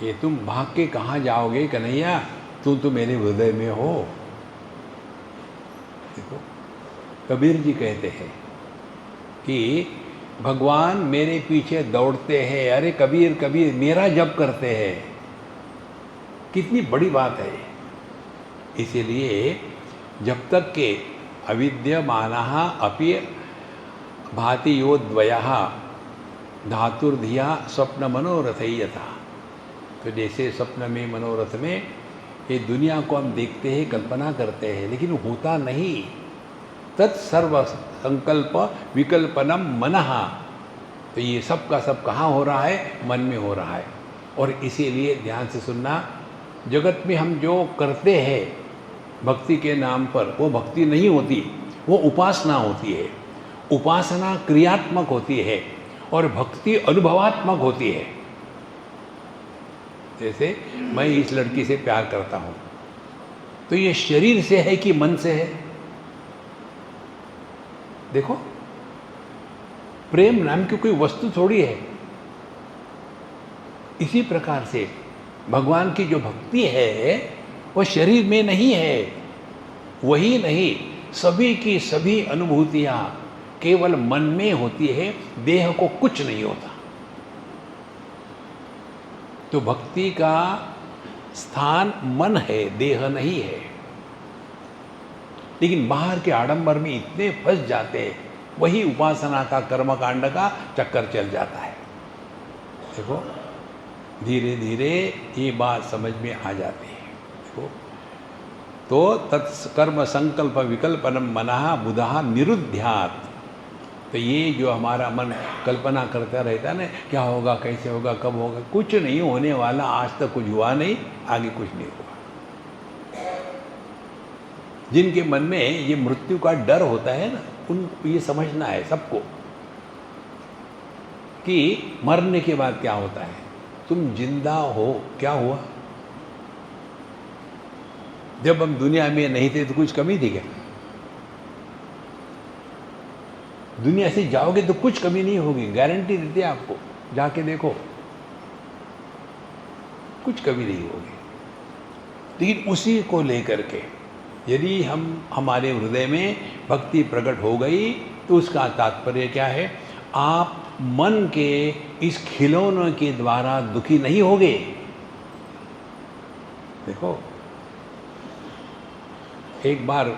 ये तुम भाग के कहाँ जाओगे कन्हैया, तुम तो मेरे हृदय में हो। देखो, कबीर जी कहते हैं कि भगवान मेरे पीछे दौड़ते हैं। अरे कबीर, कबीर मेरा जप करते हैं। कितनी बड़ी बात है। इसीलिए जब तक के अविद्यमानः अपि भाति यो द्वयः धातुर्धिया स्वप्न मनोरथै यथा, तो जैसे स्वप्न में, मनोरथ में ये दुनिया को हम देखते हैं, कल्पना करते हैं, लेकिन होता नहीं। तत्सर्व संकल्प विकल्पनम मनः, तो ये सब का सब कहाँ हो रहा है? मन में हो रहा है। और इसीलिए ध्यान से सुनना, जगत में हम जो करते हैं भक्ति के नाम पर, वो भक्ति नहीं होती, वो उपासना होती है। उपासना क्रियात्मक होती है और भक्ति अनुभवात्मक होती है। जैसे मैं इस लड़की से प्यार करता हूँ, तो ये शरीर से है कि मन से है? देखो, प्रेम नाम की कोई वस्तु थोड़ी है। इसी प्रकार से भगवान की जो भक्ति है वो शरीर में नहीं है। वही नहीं, सभी की सभी अनुभूतियां केवल मन में होती है, देह को कुछ नहीं होता। तो भक्ति का स्थान मन है, देह नहीं है। लेकिन बाहर के आडंबर में इतने फंस जाते हैं, वही उपासना का, कर्मकांड का चक्कर चल जाता है। देखो, धीरे धीरे ये बात समझ में आ जाती है। देखो, तो तत्कर्म संकल्प विकल्पनम मनः बुधः निरुध्यात्। तो ये जो हमारा मन कल्पना करता रहता है ना, क्या होगा, कैसे होगा, कब होगा, कुछ नहीं होने वाला। आज तक कुछ हुआ नहीं, आगे कुछ नहीं होगा। जिनके मन में ये मृत्यु का डर होता है ना, उनको ये समझना है सबको कि मरने के बाद क्या होता है। तुम जिंदा हो, क्या हुआ? जब हम दुनिया में नहीं थे तो कुछ कमी थी क्या? दुनिया से जाओगे तो कुछ कमी नहीं होगी, गारंटी देते हैं आपको, जाके देखो, कुछ कमी नहीं होगी। लेकिन उसी को लेकर के यदि हम हमारे हृदय में भक्ति प्रकट हो गई, तो उसका तात्पर्य क्या है? आप मन के इस खिलौनों के द्वारा दुखी नहीं होगे। देखो, एक बार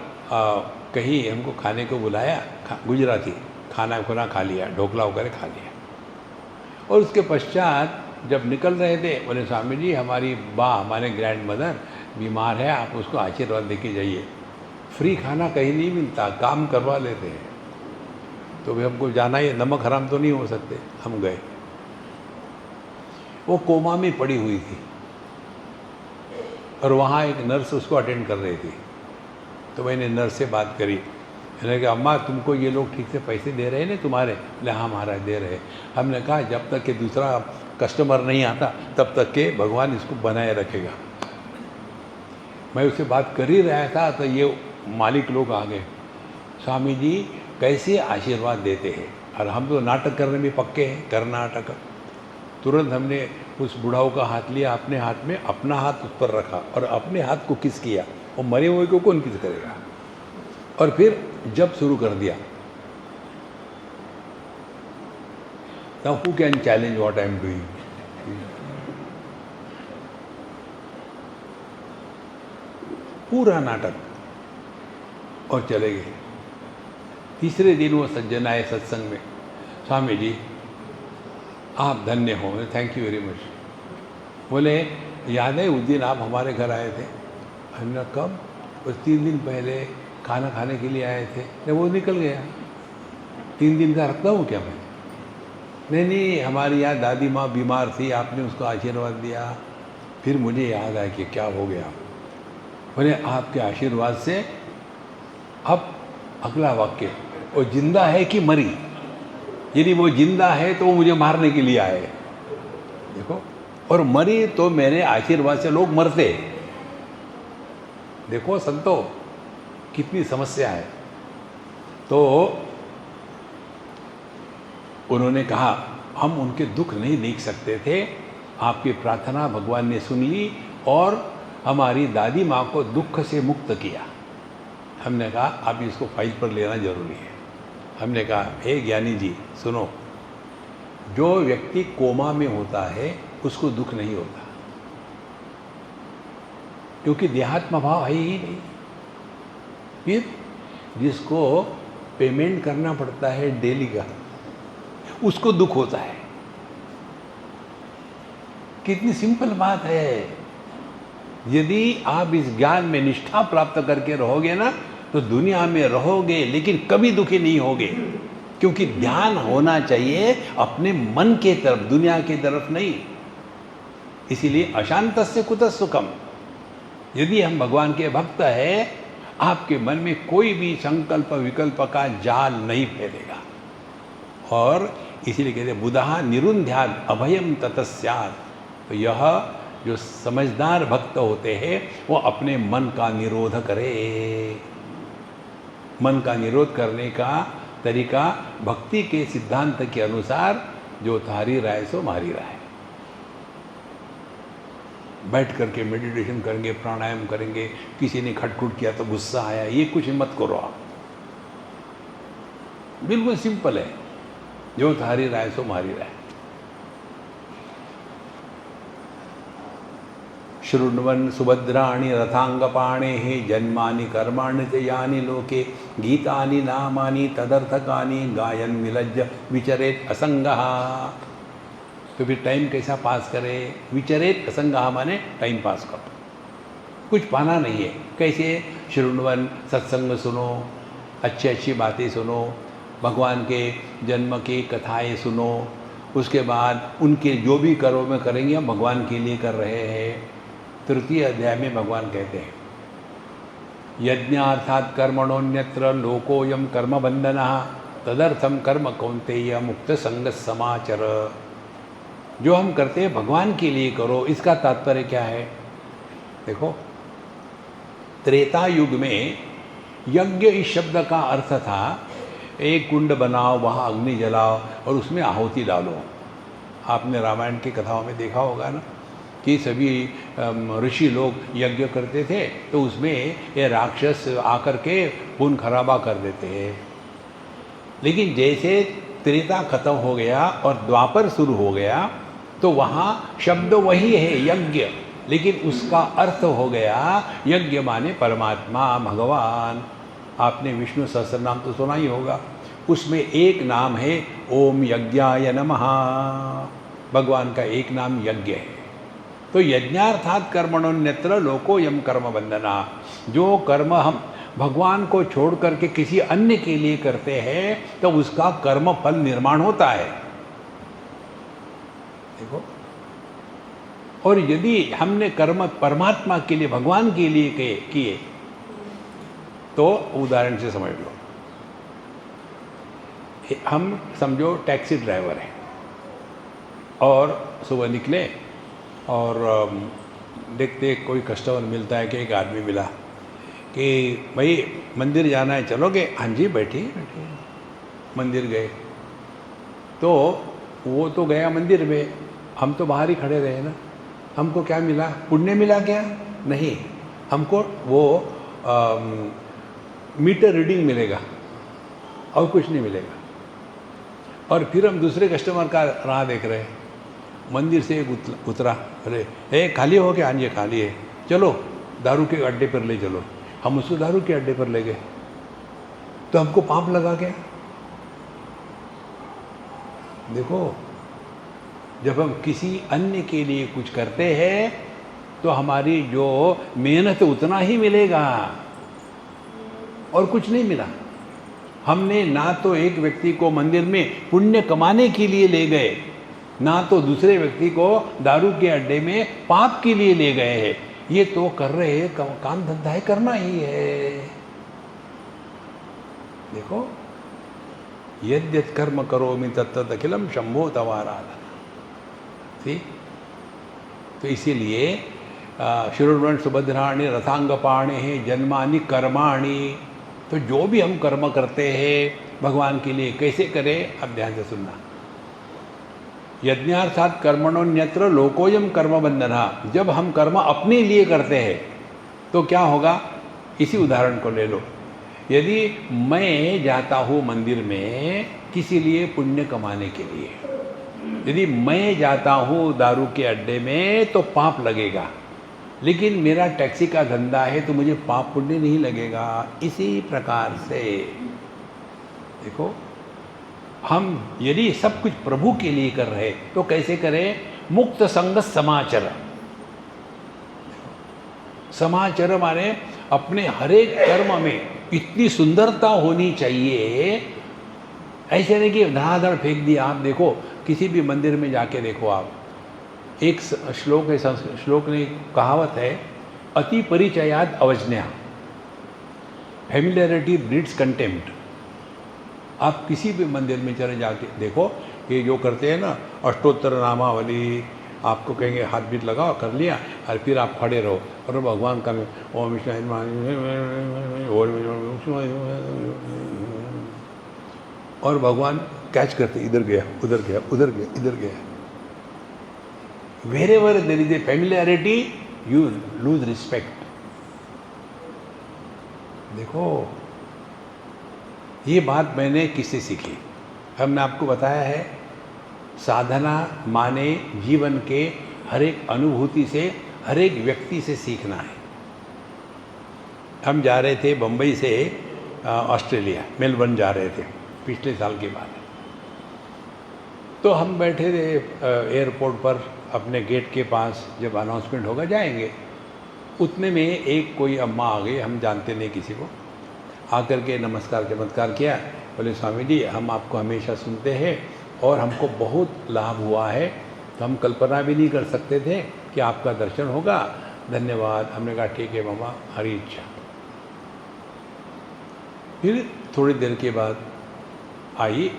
कहीं हमको खाने को बुलाया, गुजराती, खाना खुना खा लिया, ढोकला वगैरह खा लिया। और उसके पश्चात जब निकल रहे थे, बोले स्वामी जी हमारी हमारे ग्रैंड मदर बीमार है, आप उसको आशीर्वाद देके जाइए। फ्री खाना कहीं नहीं मिलता, काम करवा लेते हैं। तो भी हमको जाना ही, नमक हराम तो नहीं हो सकते। हम गए, वो कोमा में पड़ी हुई थी और वहाँ एक नर्स उसको अटेंड कर रही थी। तो मैंने नर्स से बात करी, मैंने कहा अम्मा तुमको ये लोग ठीक से पैसे दे रहे हैं ना तुम्हारे? बोले हाँ महाराज दे रहे हैं। हमने कहा जब तक कि दूसरा कस्टमर नहीं आता तब तक के भगवान इसको बनाए रखेगा। मैं उससे बात कर ही रहा था तो ये मालिक लोग आ गए, स्वामी जी कैसे आशीर्वाद देते हैं। और हम तो नाटक करने में पक्के हैं, कर्नाटक। तुरंत हमने उस बुढ़ाऊ का हाथ लिया अपने हाथ में, अपना हाथ उस पर रखा और अपने हाथ को किस किया। और मरे हुए को कौन किस करेगा? और फिर जब शुरू कर दिया, Now who can challenge what I am doing? पूरा नाटक और चले गए। तीसरे दिन वो सज्जन आए सत्संग में, स्वामी जी आप धन्य हो। Thank you very much. बोले याद है उस दिन आप हमारे घर आए थे? हमने कब? उस 3 दिन पहले खाना खाने के लिए आए थे। नहीं वो निकल गया, 3 दिन का रखता हूँ क्या मैं? नहीं, हमारी यहाँ दादी माँ बीमार थी, आपने उसको आशीर्वाद दिया। फिर मुझे याद आया कि क्या हो गया। बोले आपके आशीर्वाद से अब अगला वाक्य, वो जिंदा है कि मरी? यदि वो जिंदा है तो वो मुझे मारने के लिए आए। देखो, और मरी तो मेरे आशीर्वाद से लोग मरते। देखो संतो कितनी समस्या है। तो उन्होंने कहा हम उनके दुख नहीं देख सकते थे, आपकी प्रार्थना भगवान ने सुन ली और हमारी दादी माँ को दुख से मुक्त किया। हमने कहा आप इसको फाइल पर लेना जरूरी है। हमने कहा हे ज्ञानी जी सुनो, जो व्यक्ति कोमा में होता है उसको दुख नहीं होता, क्योंकि देहात्म भाव है ही नहीं। फिर जिसको पेमेंट करना पड़ता है डेली का, उसको दुख होता है। कितनी सिंपल बात है। यदि आप इस ज्ञान में निष्ठा प्राप्त करके रहोगे ना, तो दुनिया में रहोगे लेकिन कभी दुखी नहीं होगे, क्योंकि ध्यान होना चाहिए अपने मन के तरफ, दुनिया की तरफ नहीं। इसीलिए अशांतस्य कुतः सुखम। यदि हम भगवान के भक्त हैं, आपके मन में कोई भी संकल्प विकल्प का जाल नहीं फैलेगा। और इसीलिए कहते हैं बुधः निरुन्ध्यात् अभयम ततस्यात्। तो यह जो समझदार भक्त होते हैं वो अपने मन का निरोध करे। मन का निरोध करने का तरीका भक्ति के सिद्धांत के अनुसार जो थारी राय सो मारी राय। बैठ करके मेडिटेशन करेंगे, प्राणायाम करेंगे, किसी ने खटखुट किया तो गुस्सा आया, ये कुछ मत करो आप। बिल्कुल सिंपल है, जो थारी राय सो मारी राय। शृण्वन् सुभद्राणि रथांगपाणेः जन्मानि कर्माणि च यानि लोके गीतानि नामानि तदर्थकानि गायन् विलज्य विचरेत् असंगः। तो फिर टाइम कैसा पास करे? विचरेत असंगः माने टाइम पास करो, कुछ पाना नहीं है। कैसे? शृण्वन्, सत्संग सुनो, अच्छी अच्छी बातें सुनो, भगवान के जन्म की कथाएं सुनो, उसके बाद उनके जो भी कर्म करेंगे हम भगवान के लिए कर रहे हैं। तृतीय अध्याय में भगवान कहते हैं यज्ञार्थात् कर्मणोऽन्यत्र लोकोऽयं कर्मबन्धनः तदर्थं कर्म कौन्तेय मुक्त संग समाचर। जो हम करते हैं भगवान के लिए करो, इसका तात्पर्य क्या है? देखो, त्रेता युग में यज्ञ इस शब्द का अर्थ था एक कुंड बनाओ, वहाँ अग्नि जलाओ और उसमें आहुति डालो। आपने रामायण की कथाओं में देखा होगा ना कि सभी ऋषि लोग यज्ञ करते थे, तो उसमें ये राक्षस आकर के खून खराबा कर देते हैं। लेकिन जैसे त्रेता खत्म हो गया और द्वापर शुरू हो गया, तो वहाँ शब्द वही है यज्ञ, लेकिन उसका अर्थ हो गया यज्ञ माने परमात्मा, भगवान। आपने विष्णु सहस्रनाम तो सुना ही होगा, उसमें एक नाम है ओम यज्ञाय नमः। भगवान का एक नाम यज्ञ है। तो यज्ञार्थात् कर्मणोऽन्यत्र लोकोऽयं कर्म बंधना। जो कर्म हम भगवान को छोड़ करके किसी अन्य के लिए करते हैं, तो उसका कर्म फल निर्माण होता है। देखो, और यदि हमने कर्म परमात्मा के लिए, भगवान के लिए किए, तो उदाहरण से समझ लो, हम समझो टैक्सी ड्राइवर हैं और सुबह निकले और देखते कोई कस्टमर मिलता है कि एक आदमी मिला कि भाई मंदिर जाना है, चलोगे? हाँ जी, बैठिए बैठिए। मंदिर गए, तो वो तो गया मंदिर में, हम तो बाहर ही खड़े रहे ना। हमको क्या मिला? पुण्य मिला क्या? नहीं, हमको वो मीटर रीडिंग मिलेगा और कुछ नहीं मिलेगा। और फिर हम दूसरे कस्टमर का राह देख रहे हैं। मंदिर से एक उतरा, अरे खाली हो क्या? हाँ जी खाली है, चलो दारू के अड्डे पर ले चलो। हम उसको दारू के अड्डे पर ले गए, तो हमको पाप लगा गया। देखो, जब हम किसी अन्य के लिए कुछ करते हैं तो हमारी जो मेहनत उतना ही मिलेगा और कुछ नहीं मिला। हमने ना तो एक व्यक्ति को मंदिर में पुण्य कमाने के लिए ले गए, ना तो दूसरे व्यक्ति को दारू के अड्डे में पाप के लिए ले गए हैं। ये तो कर रहे हैं, काम धंधा है, करना ही है। देखो, यद्यत् कर्म करोमि तत्तत् अखिलम शंभो तवाराधना। ठीक, तो इसीलिए शृण्वन् सुभद्राणि रथांगपाणेः जन्मानि कर्माणि। तो जो भी हम कर्म करते हैं भगवान के लिए कैसे करें, अब ध्यान से सुनना। यज्ञार्थात् कर्मणोऽन्यत्र लोकोऽयं कर्म बंधना। जब हम कर्म अपने लिए करते हैं तो क्या होगा? इसी उदाहरण को ले लो। यदि मैं जाता हूँ मंदिर में किसी लिए पुण्य कमाने के लिए, यदि मैं जाता हूँ दारू के अड्डे में तो पाप लगेगा, लेकिन मेरा टैक्सी का धंधा है तो मुझे पाप पुण्य नहीं लगेगा। इसी प्रकार से देखो, हम यदि सब कुछ प्रभु के लिए कर रहे तो कैसे करें? मुक्त संग समाचर। समाचर माने अपने हरेक कर्म में इतनी सुंदरता होनी चाहिए, ऐसे नहीं कि धड़ाधड़ फेंक दिया। आप देखो किसी भी मंदिर में जाके देखो आप, एक श्लोक है, श्लोक ने कहावत है, अति परिचयाद अवज्ञा, फेमिलियरिटी ब्रीड्स कंटेम्प्ट। आप किसी भी मंदिर में चले जाके देखो, ये जो करते हैं ना अष्टोत्तर नामावली, आपको कहेंगे हाथ बीट लगाओ, कर लिया, और फिर आप खड़े रहो और भगवान का ओम विष्णु, और भगवान कैच करते, इधर गया उधर गया उधर गया इधर गया। wherever there is a familiarity you lose respect। देखो ये बात मैंने किससे सीखी, हमने आपको बताया है, साधना माने जीवन के हर एक अनुभूति से, हर एक व्यक्ति से सीखना है। हम जा रहे थे बम्बई से ऑस्ट्रेलिया, मेलबर्न जा रहे थे पिछले साल की बात है। तो हम बैठे थे एयरपोर्ट पर अपने गेट के पास, जब अनाउंसमेंट होगा जाएंगे, उतने में एक कोई अम्मा आ गई, हम जानते नहीं किसी को, आकर के नमस्कार चमत्कार किया, बोले स्वामी जी हम आपको हमेशा सुनते हैं और हमको बहुत लाभ हुआ है, तो हम कल्पना भी नहीं कर सकते थे कि आपका दर्शन होगा, धन्यवाद। हमने कहा ठीक है मामा, हरी इच्छा। फिर थोड़ी देर के बाद आई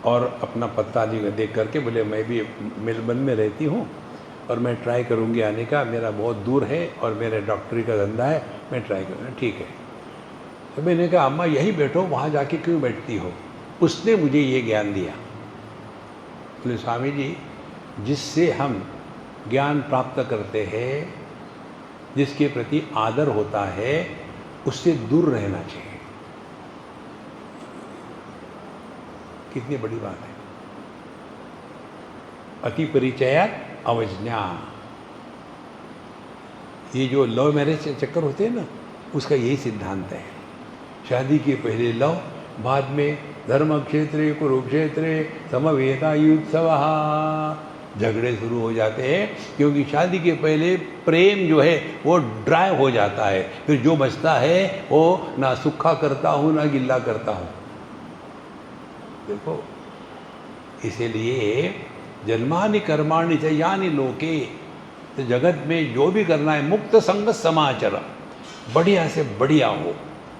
और अपना पता देख करके बोले मैं भी मेलबर्न में रहती हूँ और मैं ट्राई करूँगी आने का, मेरा बहुत दूर है और मेरा डॉक्टरी का धंधा है, मैं ट्राई करूँगा। ठीक है। तो मैंने कहा अम्मा यहीं बैठो, वहाँ जाके क्यों बैठती हो? उसने मुझे ये ज्ञान दिया। बोले स्वामी जी जिससे हम ज्ञान प्राप्त करते हैं, जिसके प्रति आदर होता है, उससे दूर रहना चाहिए। कितनी बड़ी बात है। अति परिचयात अवज्ञा। ये जो लव मैरिज चक्कर होते हैं ना, उसका यही सिद्धांत है। शादी के पहले लव, बाद में धर्म क्षेत्रे कुरुक्षेत्रे समवेतायुत्सव, झगड़े शुरू हो जाते हैं, क्योंकि शादी के पहले प्रेम जो है वो ड्राई हो जाता है, फिर जो बचता है वो ना सूखा करता हूँ ना गिल्ला करता हूँ। देखो इसीलिए जन्मानि कर्माणि च यानि लोके, तो जगत में जो भी करना है मुक्त संग समाचर, बढ़िया से बढ़िया हो,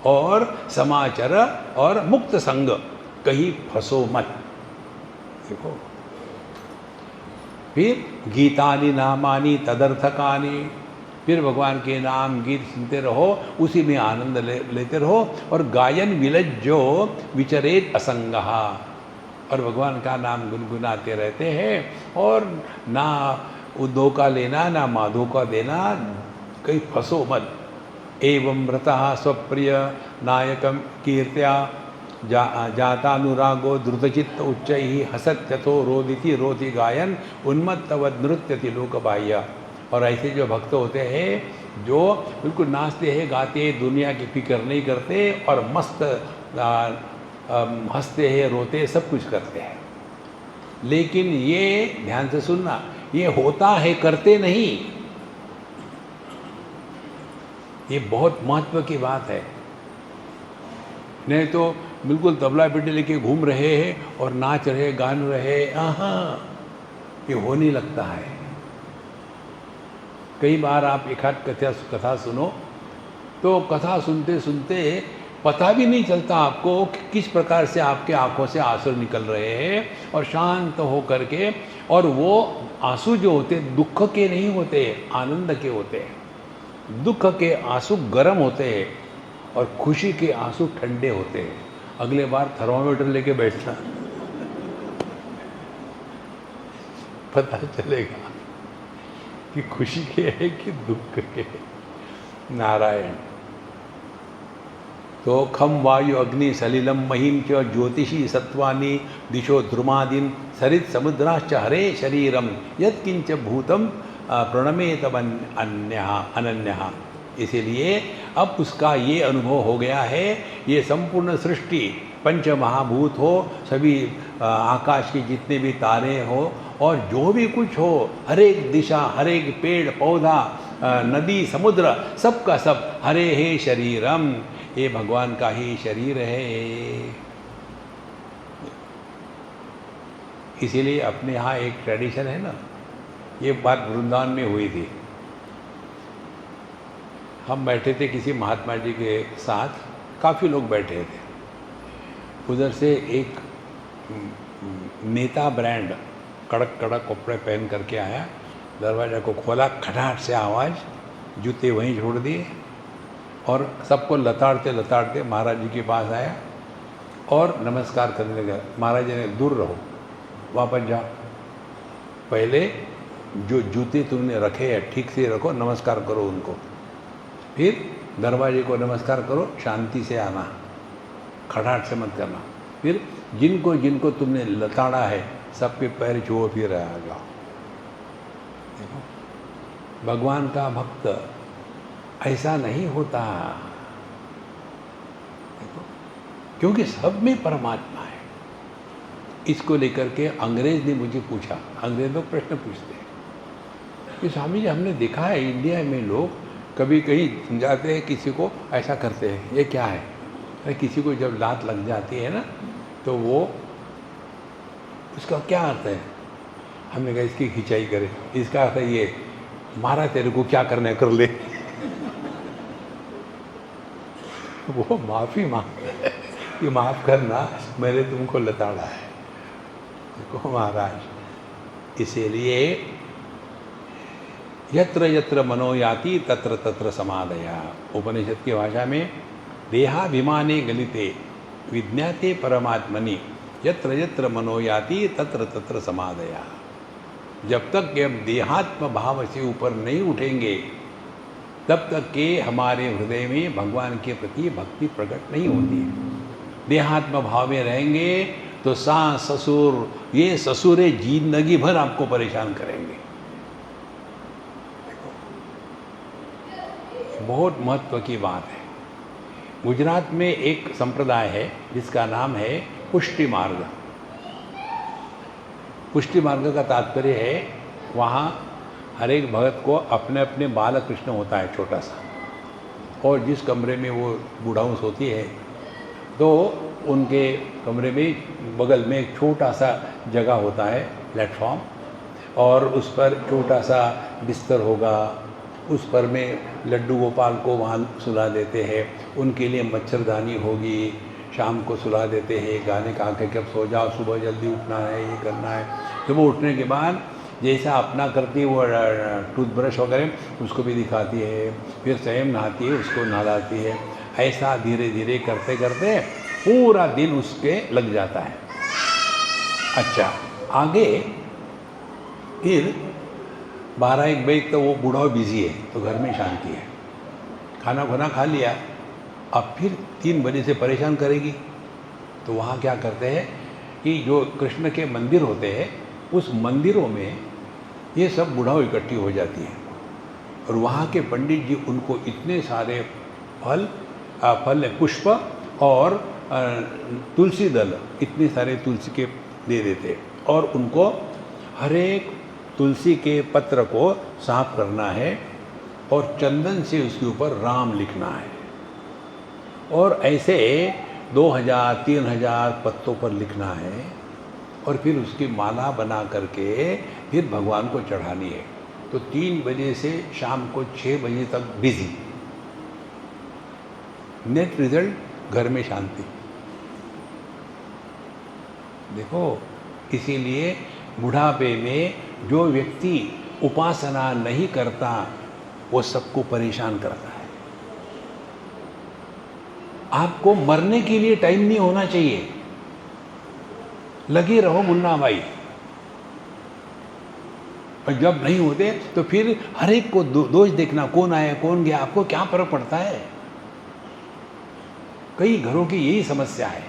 और समाचर और मुक्त संग, कहीं फंसो मत। देखो फिर गीतानि नामानि तदर्थकानि, फिर भगवान के नाम गीत सुनते रहो, उसी में आनंद लेते रहो, और गायन विलज्जो विचरेत असंगहा, और भगवान का नाम गुनगुनाते रहते हैं, और ना धोखा लेना ना माधोखा देना, कहीं फंसो मत। एवं व्रतः स्वप्रिय नायकम कीर्त्या जातानुरागो द्रुतचित्त उच्चैः हसत्यथो रोदिति रोति गायन उन्मत्तवद नृत्यति लोकबाह्य। और ऐसे जो भक्त होते हैं जो बिल्कुल नाचते हैं, गाते हैं, दुनिया की फिक्र नहीं करते, और मस्त हंसते हैं, रोते हैं, सब कुछ करते हैं। लेकिन ये ध्यान से सुनना, ये होता है, करते नहीं। ये बहुत महत्व की बात है। नहीं तो बिल्कुल तबला पेटी लेके घूम रहे हैं और नाच रहे, गान रहे, ये हो नहीं लगता है। कई बार आप एक आध कथा सुनो, तो कथा सुनते सुनते पता भी नहीं चलता आपको कि किस प्रकार से आपके आंखों से आंसू निकल रहे हैं, और शांत हो करके, और वो आंसू जो होते दुख के नहीं होते, आनंद के होते हैं। दुख के आंसू गर्म होते हैं और खुशी के आंसू ठंडे होते हैं। अगले बार थर्मामीटर लेके बैठना, पता चलेगा कि खुशी के है कि दुख के। नारायण। तो खम वायु अग्नि सलिलम महिम च ज्योतिषी सत्वानि दिशो ध्रुमादीन सरित समुद्राश्च हरे शरीरम यत्किंच भूतम प्रणमेत अनन्यः। इसीलिए अब उसका ये अनुभव हो गया है, ये संपूर्ण सृष्टि पंच महाभूत हो, सभी आकाश के जितने भी तारे हो, और जो भी कुछ हो, हर एक दिशा, हर एक पेड़ पौधा, नदी समुद्र, सब का सब हरे हे शरीरम, ये भगवान का ही शरीर है। इसीलिए अपने यहाँ एक ट्रेडिशन है ना, ये बात वृंदावन में हुई थी। हम बैठे थे किसी महात्मा जी के साथ, काफ़ी लोग बैठे थे। उधर से एक नेता ब्रांड कड़क कड़क कपड़े पहन करके आया, दरवाज़ा को खोला, खटाट से आवाज़, जूते वहीं छोड़ दिए और सबको लताड़ते लताड़ते महाराज जी के पास आया और नमस्कार करने लगा। महाराज जी ने, दूर रहो, वापस जाओ, पहले जो जूते तुमने रखे हैं ठीक से रखो, नमस्कार करो उनको, फिर दरवाजे को नमस्कार करो, शांति से आना, खटाट से मत करना। फिर जिनको जिनको तुमने लताड़ा है सबके पैर छुओ, फिर आ जाओ। देखो, भगवान का भक्त ऐसा नहीं होता। देखो, क्योंकि सब में परमात्मा है। इसको लेकर के अंग्रेज ने मुझे पूछा, अंग्रेज लोग प्रश्न पूछते हैं कि स्वामी जी, हमने देखा है इंडिया में लोग कभी कहीं जाते हैं, किसी को ऐसा करते हैं, ये क्या है? अरे किसी को जब लात लग जाती है ना, तो वो, उसका क्या अर्थ है? हमने कहा इसकी खिंचाई करे, इसका अर्थ है ये, मारा तेरे को, क्या करना है कर ले। वो माफ़ी मांगता है कि माफ़ करना, मैंने तुमको लताड़ा है। देखो महाराज, इसीलिए यत्र यत्र मनो याति तत्र तत्र समाधया, उपनिषद की भाषा में देहाभिमाने गलिते विज्ञाते परमात्मनि यत्र यत्र मनो याति तत्र तत्र समाधया। जब तक कि हम देहात्म भाव से ऊपर नहीं उठेंगे, तब तक के हमारे हृदय में भगवान के प्रति भक्ति प्रकट नहीं होती है। देहात्म भाव में रहेंगे तो सास ससुर, ये ससुरे जिंदगी भर आपको परेशान करेंगे। बहुत महत्व की बात है। गुजरात में एक संप्रदाय है जिसका नाम है पुष्टि मार्ग। पुष्टि मार्ग का तात्पर्य है, वहाँ हर एक भगत को अपने अपने बाल कृष्ण होता है छोटा सा, और जिस कमरे में वो बूढ़ाऊस होती है, तो उनके कमरे में बगल में एक छोटा सा जगह होता है, प्लेटफॉर्म, और उस पर छोटा सा बिस्तर होगा, उस पर में लड्डू गोपाल को वहाँ सुला देते हैं, उनके लिए मच्छरदानी होगी, शाम को सुला देते हैं, गाने गा के कब सो जाओ, सुबह जल्दी उठना है, ये करना है। सुबह उठने के बाद जैसा अपना करती है, वो टूथब्रश वगैरह उसको भी दिखाती है, फिर स्वयं नहाती है, उसको नहलाती है। ऐसा धीरे धीरे करते करते पूरा दिन उसके लग जाता है। अच्छा, आगे फिर 12-1 बजे तो वो बूढ़ा बिजी है, तो घर में शांति है, खाना खाना खा लिया, अब फिर 3 बजे से परेशान करेगी। तो वहाँ क्या करते हैं कि जो कृष्ण के मंदिर होते हैं, उस मंदिरों में ये सब बूढ़ाओं इकट्ठी हो जाती है, और वहाँ के पंडित जी उनको इतने सारे फल पुष्प और तुलसी दल, इतने सारे तुलसी के दे देते, और उनको हर एक तुलसी के पत्र को साफ करना है और चंदन से उसके ऊपर राम लिखना है, और ऐसे 2000-3000 पत्तों पर लिखना है, और फिर उसकी माला बना करके फिर भगवान को चढ़ानी है। तो 3 बजे से शाम को 6 बजे तक बिजी, नेट रिजल्ट घर में शांति। देखो, इसीलिए बुढ़ापे में जो व्यक्ति उपासना नहीं करता, वो सबको परेशान करता है। आपको मरने के लिए टाइम नहीं होना चाहिए, लगे रहो मुन्ना भाई, और जब नहीं होते तो फिर हर एक को दोष देखना, कौन आया कौन गया, आपको क्या फर्क पड़ता है। कई घरों की यही समस्या है।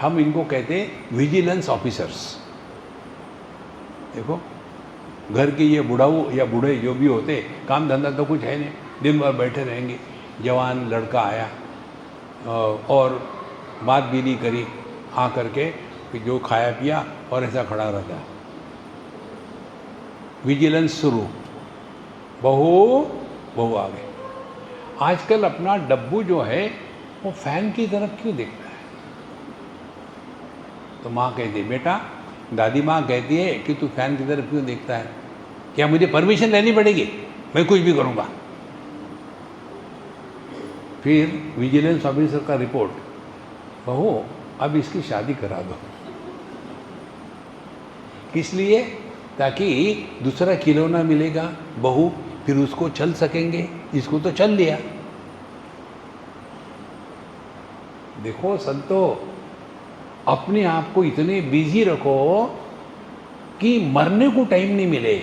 हम इनको कहते हैं विजिलेंस ऑफिसर्स। देखो, घर के ये बुढ़ाऊ या बूढ़े जो भी होते, काम धंधा तो कुछ है नहीं, दिन भर बैठे रहेंगे। जवान लड़का आया और बात भी नहीं करी, आ करके जो खाया पिया और ऐसा खड़ा रहता है, विजिलेंस शुरू, बहू बहू आ गई। आजकल अपना डब्बू जो है वो फैन की तरफ क्यों देखता है? तो माँ कहती है, बेटा, दादी माँ कहती है कि तू फैन की तरफ क्यों देखता है? क्या मुझे परमिशन लेनी पड़ेगी? मैं कुछ भी करूँगा। फिर विजिलेंस ऑफिसर का रिपोर्ट, बहू अब इसकी शादी करा दो। किस लिए? ताकि दूसरा खिलौना मिलेगा, बहू फिर उसको चल सकेंगे, इसको तो चल लिया। देखो संतो, अपने आप को इतने बिजी रखो कि मरने को टाइम नहीं मिले,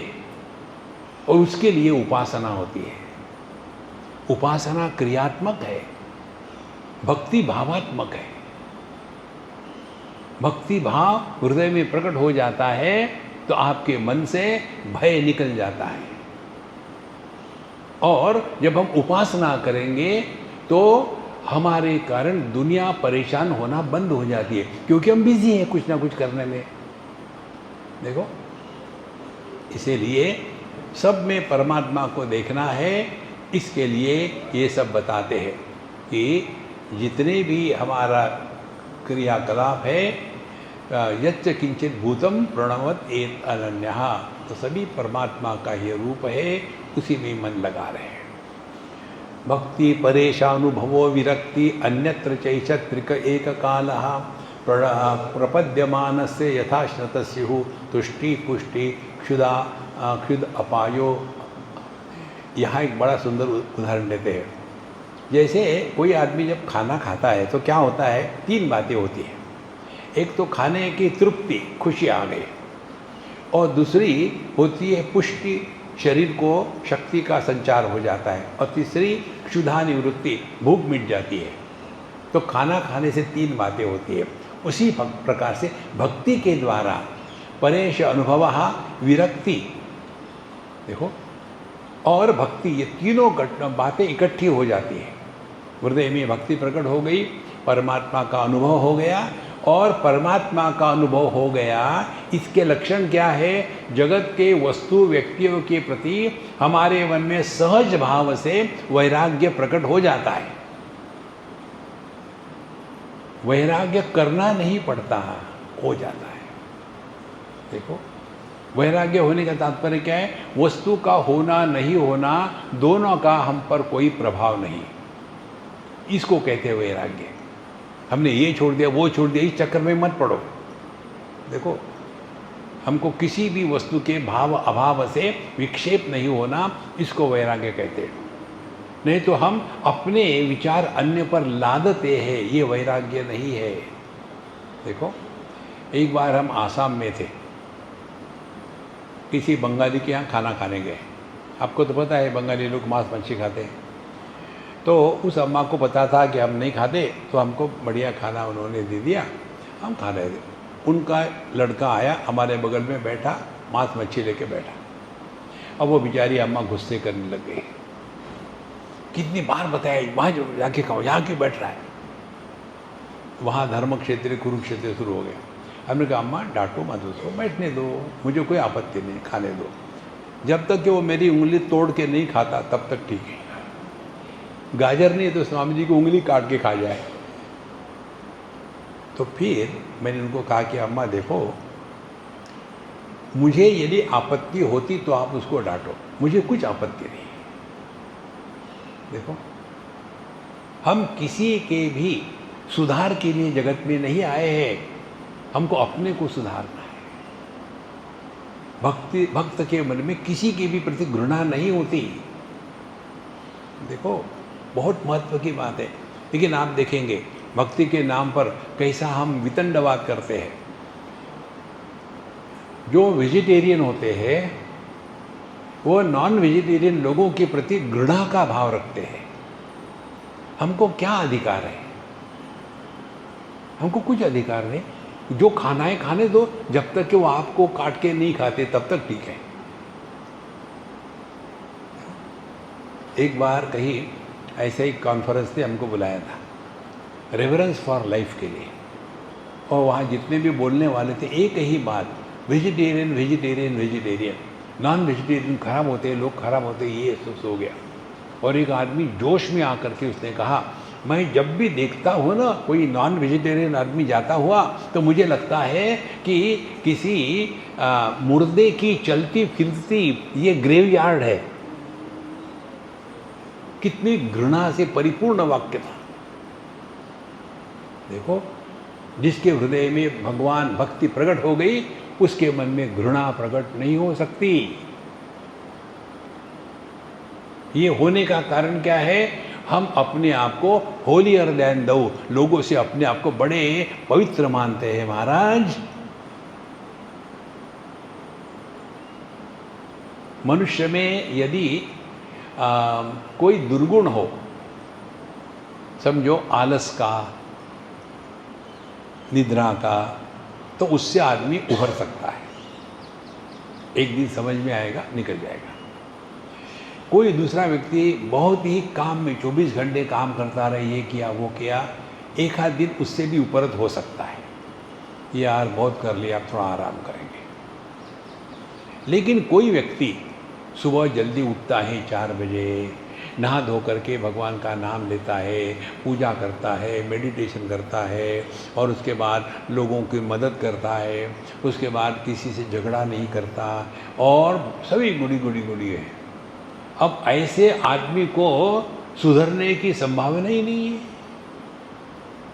और उसके लिए उपासना होती है। उपासना क्रियात्मक है, भक्ति भावात्मक है। भक्ति भाव हृदय में प्रकट हो जाता है तो आपके मन से भय निकल जाता है। और जब हम उपासना करेंगे तो हमारे कारण दुनिया परेशान होना बंद हो जाती है, क्योंकि हम बिजी हैं कुछ ना कुछ करने में। देखो, इसीलिए सब में परमात्मा को देखना है। इसके लिए ये सब बताते हैं कि जितने भी हमारा क्रियाकलाप है, यच्च किंचित भूतम प्रणवत एत अनन्यः, तो सभी परमात्मा का ही रूप है, उसी में मन लगा रहे हैं। भक्ति परेशानुभवो विरक्ति अन्यत्र चैषत्रिक एक कालः प्रपद्यमानस्य यथाश्रतस्यु तुष्टि पुष्टि क्षुद अपायो। यहाँ एक बड़ा सुंदर उदाहरण देते हैं। जैसे कोई आदमी जब खाना खाता है तो क्या होता है, तीन बातें होती हैं। एक तो खाने की तृप्ति, खुशी आ गई, और दूसरी होती है पुष्टि, शरीर को शक्ति का संचार हो जाता है, और तीसरी क्षुधा निवृत्ति, भूख मिट जाती है। तो खाना खाने से तीन बातें होती है। उसी प्रकार से भक्ति के द्वारा परेश अनुभवः विरक्ति, देखो, और भक्ति, ये तीनों बातें इकट्ठी हो जाती है। हृदय में भक्ति प्रकट हो गई, परमात्मा का अनुभव हो गया, और परमात्मा का अनुभव हो गया, इसके लक्षण क्या है? जगत के वस्तु व्यक्तियों के प्रति हमारे मन में सहज भाव से वैराग्य प्रकट हो जाता है। वैराग्य करना नहीं पड़ता, हो जाता है। देखो, वैराग्य होने का तात्पर्य क्या है? वस्तु का होना नहीं होना, दोनों का हम पर कोई प्रभाव नहीं, इसको कहते हैं वैराग्य। हमने ये छोड़ दिया, वो छोड़ दिया, इस चक्कर में मत पड़ो। देखो, हमको किसी भी वस्तु के भाव अभाव से विक्षेप नहीं होना, इसको वैराग्य कहते हैं। नहीं तो हम अपने विचार अन्य पर लादते हैं, ये वैराग्य नहीं है। देखो, एक बार हम आसाम में थे, किसी बंगाली के यहाँ खाना खाने गए। आपको तो पता है बंगाली लोग मांस मच्छी खाते हैं। तो उस अम्मा को पता था कि हम नहीं खाते, तो हमको बढ़िया खाना उन्होंने दे दिया, हम खा रहे थे। उनका लड़का आया, हमारे बगल में बैठा, मांस मच्छी लेके बैठा। अब वो बेचारी अम्मा गुस्से करने लग गई, कितनी बार बताया वहाँ जो जाके खाओ, यहाँ क्यों बैठ रहा है? वहाँ धर्म क्षेत्र कुरुक्षेत्र शुरू हो गया। हमने कहा अम्मा डांटो मत उसको, बैठने दो, मुझे कोई आपत्ति नहीं, खाने दो। जब तक कि वो मेरी उंगली तोड़ के नहीं खाता तब तक ठीक है। गाजर नहीं है तो स्वामी जी की उंगली काट के खा जाए। तो फिर मैंने उनको कहा कि अम्मा देखो, मुझे यदि आपत्ति होती तो आप उसको डांटो, मुझे कुछ आपत्ति नहीं। देखो, हम किसी के भी सुधार के लिए जगत में नहीं आए हैं, हमको अपने को सुधारना है। भक्त के मन में किसी के भी प्रति घृणा नहीं होती। देखो, बहुत महत्व की बात है। लेकिन आप देखेंगे भक्ति के नाम पर कैसा हम वितंडवाद करते हैं। जो वेजिटेरियन होते हैं वो नॉन वेजिटेरियन लोगों के प्रति घृणा का भाव रखते हैं। हमको क्या अधिकार है? हमको कुछ अधिकार नहीं। जो खाना है खाने दो, जब तक कि वो आपको काट के नहीं खाते तब तक ठीक है। एक बार कहीं ऐसे ही कॉन्फ्रेंस से हमको बुलाया था, रेवरेंस फॉर लाइफ के लिए, और वहाँ जितने भी बोलने वाले थे एक ही बात, vegetarian vegetarian vegetarian. Non vegetarian खराब होते हैं, लोग खराब होते हैं, ये हो गया। और एक आदमी जोश में आकर के उसने कहा, मैं जब भी देखता हूँ ना कोई नॉन वेजिटेरियन आदमी जाता हुआ तो मुझे लगता है कि किसी मुर्दे की चलती फिरती ये ग्रेवयार्ड है। कितनी घृणा से परिपूर्ण वाक्य था। देखो, जिसके हृदय में भगवान भक्ति प्रकट हो गई उसके मन में घृणा प्रकट नहीं हो सकती। ये होने का कारण क्या है? हम अपने आप को होलियर देन दो, लोगों से अपने आप को बड़े पवित्र मानते हैं महाराज। मनुष्य में यदि कोई दुर्गुण हो, समझो आलस का, निद्रा का, तो उससे आदमी उभर सकता है। एक दिन समझ में आएगा, निकल जाएगा। कोई दूसरा व्यक्ति बहुत ही काम में 24 घंटे काम करता रहे, ये किया वो किया, एक आध दिन उससे भी उपरत हो सकता है, यार बहुत कर लिया, अब थोड़ा आराम करेंगे। लेकिन कोई व्यक्ति सुबह जल्दी उठता है 4 बजे, नहा धो करके भगवान का नाम लेता है, पूजा करता है, मेडिटेशन करता है, और उसके बाद लोगों की मदद करता है, उसके बाद किसी से झगड़ा नहीं करता, और सभी गुड़ी है। अब ऐसे आदमी को सुधरने की संभावना ही नहीं है।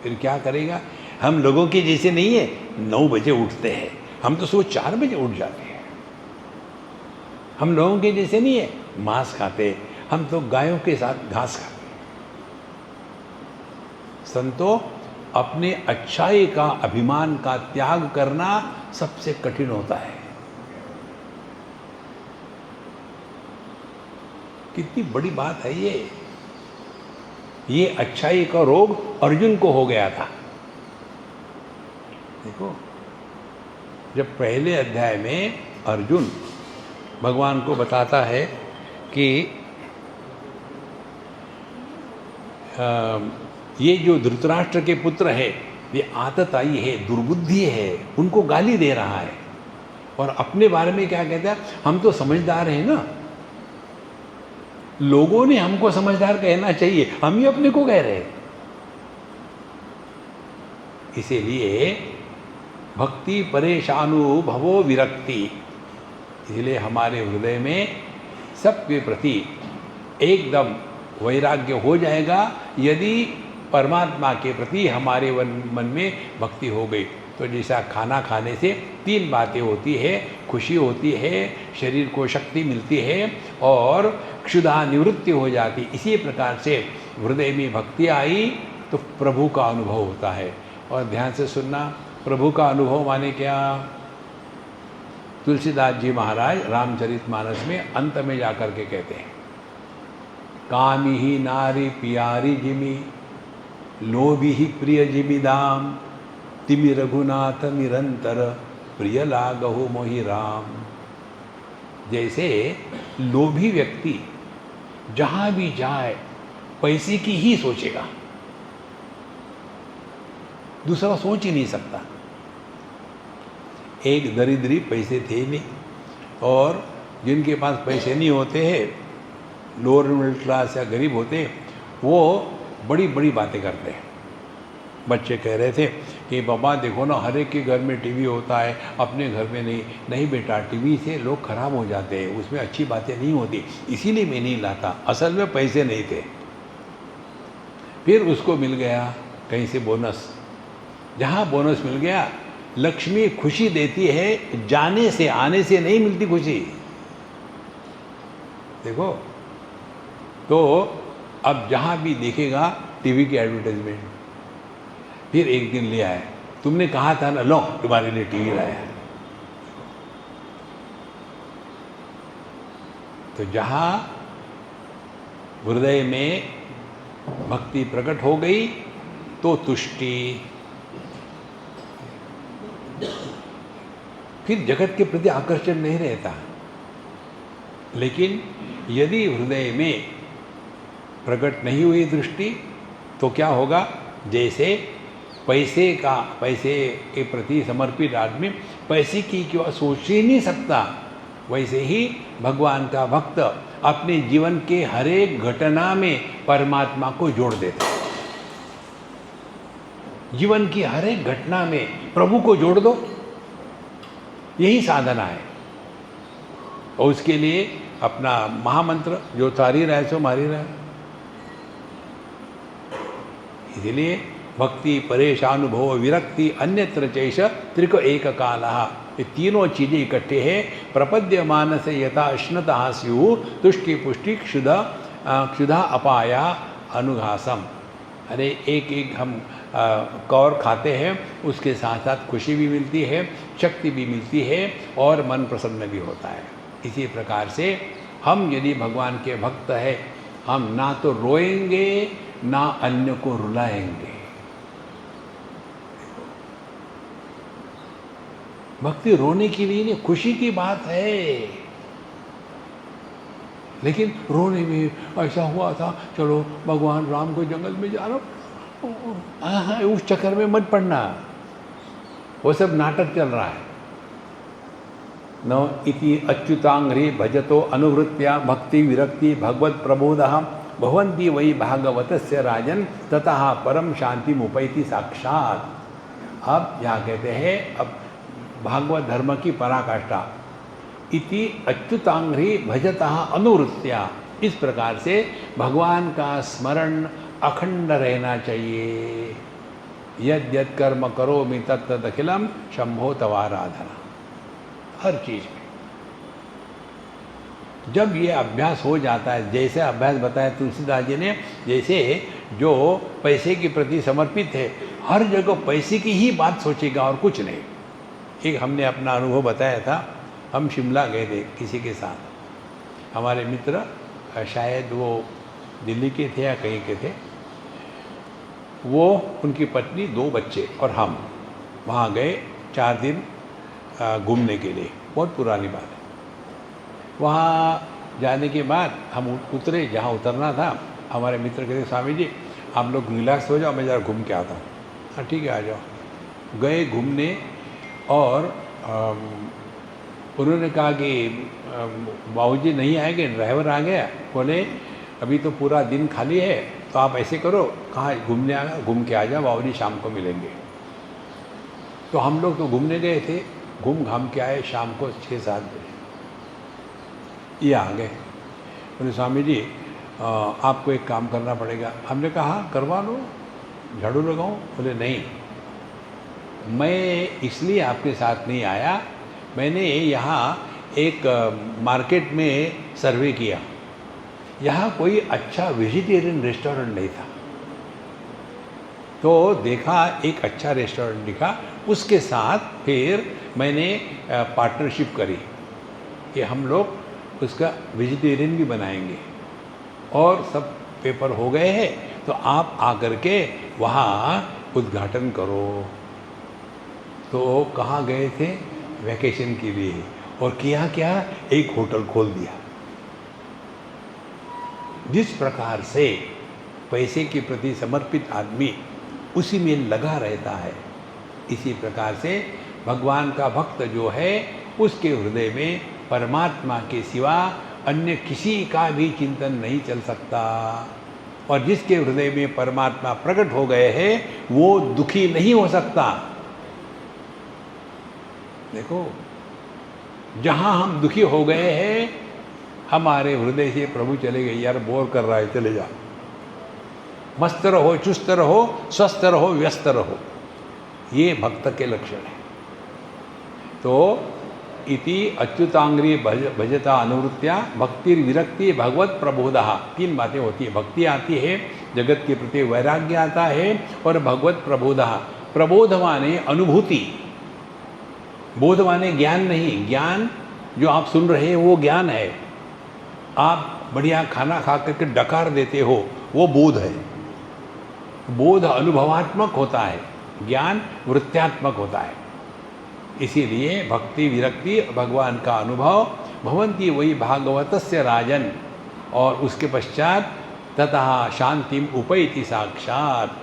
फिर क्या करेगा? हम लोगों के जैसे नहीं है, 9 बजे उठते हैं, हम तो सुबह 4 बजे उठ जाते हैं। हम लोगों के जैसे नहीं है, मांस खाते, हम तो गायों के साथ घास खाते। संतो, अपने अच्छाई का, अभिमान का त्याग करना सबसे कठिन होता है। कितनी बड़ी बात है ये अच्छाई का रोग अर्जुन को हो गया था। देखो, जब पहले अध्याय में अर्जुन भगवान को बताता है कि ये जो धृतराष्ट्र के पुत्र है ये आतताई है, दुर्बुद्धि है, उनको गाली दे रहा है, और अपने बारे में क्या कहता है? हम तो समझदार हैं ना। लोगों ने हमको समझदार कहना चाहिए, हम ही अपने को कह रहे हैं। इसीलिए भक्ति परेशानु भवो विरक्ति, इसलिए हमारे हृदय में सबके प्रति एकदम वैराग्य हो जाएगा यदि परमात्मा के प्रति हमारे मन में भक्ति हो गई। तो जैसा खाना खाने से 3 बातें होती है, खुशी होती है, शरीर को शक्ति मिलती है, और क्षुधा निवृत्ति हो जाती। इसी प्रकार से हृदय में भक्ति आई तो प्रभु का अनुभव होता है। और ध्यान से सुनना, प्रभु का अनुभव माने क्या? तुलसीदास जी महाराज रामचरितमानस में अंत में जाकर के कहते हैं, कामी ही नारी पियारी जिमी, लोभी ही प्रिय जिमी दाम, तिमि रघुनाथ निरंतर, प्रिय लागहु मोहि राम। जैसे लोभी व्यक्ति जहाँ भी जाए पैसे की ही सोचेगा, दूसरा सोच ही नहीं सकता। एक दरिद्री, पैसे थे नहीं, और जिनके पास पैसे नहीं होते हैं, लोअर मिडिल क्लास या गरीब होते हैं, वो बड़ी बड़ी बातें करते हैं। बच्चे कह रहे थे कि बाबा देखो ना, हर एक के घर में टीवी होता है, अपने घर में नहीं। नहीं बेटा, टीवी से लोग खराब हो जाते हैं, उसमें अच्छी बातें नहीं होती, इसीलिए मैं नहीं लाता। असल में पैसे नहीं थे। फिर उसको मिल गया कहीं से बोनस। जहाँ बोनस मिल गया, लक्ष्मी खुशी देती है, जाने से आने से नहीं मिलती खुशी। देखो, तो अब जहाँ भी देखेगा टीवी की एडवर्टाइजमेंट। फिर एक दिन ले आए, तुमने कहा था ना, लो तुम्हारे लिए टीवी लाया है। तो जहाँ हृदय में भक्ति प्रकट हो गई तो तुष्टि, फिर जगत के प्रति आकर्षण नहीं रहता। लेकिन यदि हृदय में प्रकट नहीं हुई दृष्टि तो क्या होगा? जैसे पैसे के प्रति समर्पित आदमी पैसे की क्यों सोच ही नहीं सकता, वैसे ही भगवान का भक्त अपने जीवन के हर एक घटना में परमात्मा को जोड़ देता है। जीवन की हर एक घटना में प्रभु को जोड़ दो, यही साधना है। और उसके लिए अपना महामंत्र जो तारी रहे सो मारी रहे। इसलिए भक्ति, परेशानुभव, विरक्ति, अन्यत्र चैष त्रिक एक कालः, ये तीनों चीजें इकट्ठे हैं। प्रपद्य मानस यथा अश्नतः स्युः तुष्टि पुष्टि क्षुधा अपाया अनुघासम। अरे एक एक हम कौर खाते हैं, उसके साथ साथ खुशी भी मिलती है, शक्ति भी मिलती है और मन प्रसन्न भी होता है। इसी प्रकार से हम यदि भगवान के भक्त हैं, हम ना तो रोएंगे ना अन्य को रुलाएंगे। भक्ति रोने की लिए नहीं, खुशी की बात है। लेकिन रोने में ऐसा हुआ था, चलो भगवान राम को जंगल में जा रहा, उस चक्कर में मत पड़ना, वो सब नाटक चल रहा है। न इति अच्युतांघ्रि भजतो अनुवृत्त्या भक्ति विरक्ति भगवत प्रबोधः भवन्ति वै भागवतस्य राजन ततः परम शांति मुपैति साक्षात। अब यहाँ कहते हैं, अब भागवत धर्म की पराकाष्ठा, इति अच्युतांघ्रि भजतः अनुवृत्त्या, इस प्रकार से भगवान का स्मरण अखंड रहना चाहिए। यद यद कर्म करोमि तत् तत् अखिलम शंभो तवाराधना। हर चीज में जब ये अभ्यास हो जाता है, जैसे अभ्यास बताया तुलसीदास जी ने, जैसे जो पैसे के प्रति समर्पित है, हर जगह पैसे की ही बात सोचेगा और कुछ नहीं। एक हमने अपना अनुभव बताया था, हम शिमला गए थे किसी के साथ, हमारे मित्र, शायद वो दिल्ली के थे या कहीं के थे, वो, उनकी पत्नी, 2 बच्चे और हम वहाँ गए 4 दिन घूमने के लिए। बहुत पुरानी बात है। वहाँ जाने के बाद हम उतरे, जहाँ उतरना था, हमारे मित्र कहते, स्वामी जी आप लोग रिलैक्स हो जाओ, मैं ज़रा घूम के आता हूँ। हाँ ठीक है, आ जाओ। गए घूमने और उन्होंने कहा कि बाबूजी नहीं आएंगे, ड्राइवर आ गया। बोले अभी तो पूरा दिन खाली है, तो आप ऐसे करो, कहाँ घूमने आया, घूम के आ जाओ, बाबूजी शाम को मिलेंगे। तो हम लोग तो घूमने गए थे, घूम घाम के आए, शाम को 6-7 बजे ये आ गए। बोले स्वामी जी आपको एक काम करना पड़ेगा। हमने कहा करवा लो, झाड़ू लगाऊं? बोले नहीं, मैं इसलिए आपके साथ नहीं आया, मैंने यहाँ एक मार्केट में सर्वे किया, यहाँ कोई अच्छा वेजिटेरियन रेस्टोरेंट नहीं था। तो देखा एक अच्छा रेस्टोरेंट दिखा, उसके साथ फिर मैंने पार्टनरशिप करी कि हम लोग उसका वेजिटेरियन भी बनाएंगे। और सब पेपर हो गए हैं, तो आप आकर के वहाँ उद्घाटन करो। तो कहाँ गए थे? वैकेशन के लिए। और किया क्या? एक होटल खोल दिया। जिस प्रकार से पैसे के प्रति समर्पित आदमी उसी में लगा रहता है, इसी प्रकार से भगवान का भक्त जो है, उसके हृदय में परमात्मा के सिवा अन्य किसी का भी चिंतन नहीं चल सकता। और जिसके हृदय में परमात्मा प्रकट हो गए हैं, वो दुखी नहीं हो सकता। देखो, जहाँ हम दुखी हो गए हैं, हमारे हृदय से प्रभु चले गए, यार बोर कर रहा है, चले जा। मस्त रहो, चुस्त रहो, स्वस्थ रहो, व्यस्त रहो, ये भक्त के लक्षण है। तो इति अच्युतांघ्रि भजता अनुवृत्त्या भक्ति विरक्ति भगवत प्रबोधः, 3 बातें होती है। भक्ति आती है, जगत के प्रति वैराग्य आता है, और भगवत प्रबोधः, प्रबोध माने अनुभूति, बोध माने ज्ञान नहीं। ज्ञान जो आप सुन रहे हैं वो ज्ञान है। आप बढ़िया खाना खा करके डकार देते हो, वो बोध है। बोध अनुभवात्मक होता है, ज्ञान वृत्त्यात्मक होता है। इसीलिए भक्ति विरक्ति भगवान का अनुभव, भवन्ति वही भागवतस्य राजन, और उसके पश्चात ततः शांतिम उपैति साक्षात।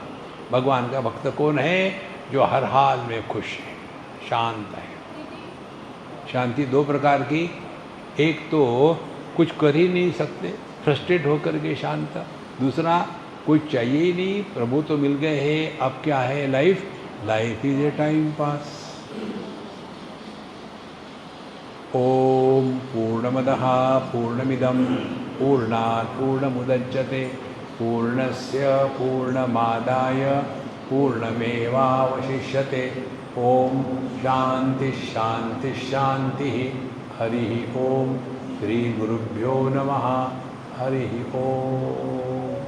भगवान का भक्त कौन है? जो हर हाल में खुश है, शांत है। शांति 2 प्रकार की, एक तो कुछ कर ही नहीं सकते, फ्रस्ट्रेट होकर के शांत। दूसरा, कुछ चाहिए ही नहीं, प्रभु तो मिल गए हैं, अब क्या है life, life is a time pass. ओम पूर्णमदः पूर्णमिदं पूर्णात् पूर्णमुदच्यते पूर्णस्य पूर्णमादाय पूर्णमेवावशिष्यते। ओम शांति शांति शांति। हरि ओम। श्री गुरुभ्यो नमः। हरि ओम।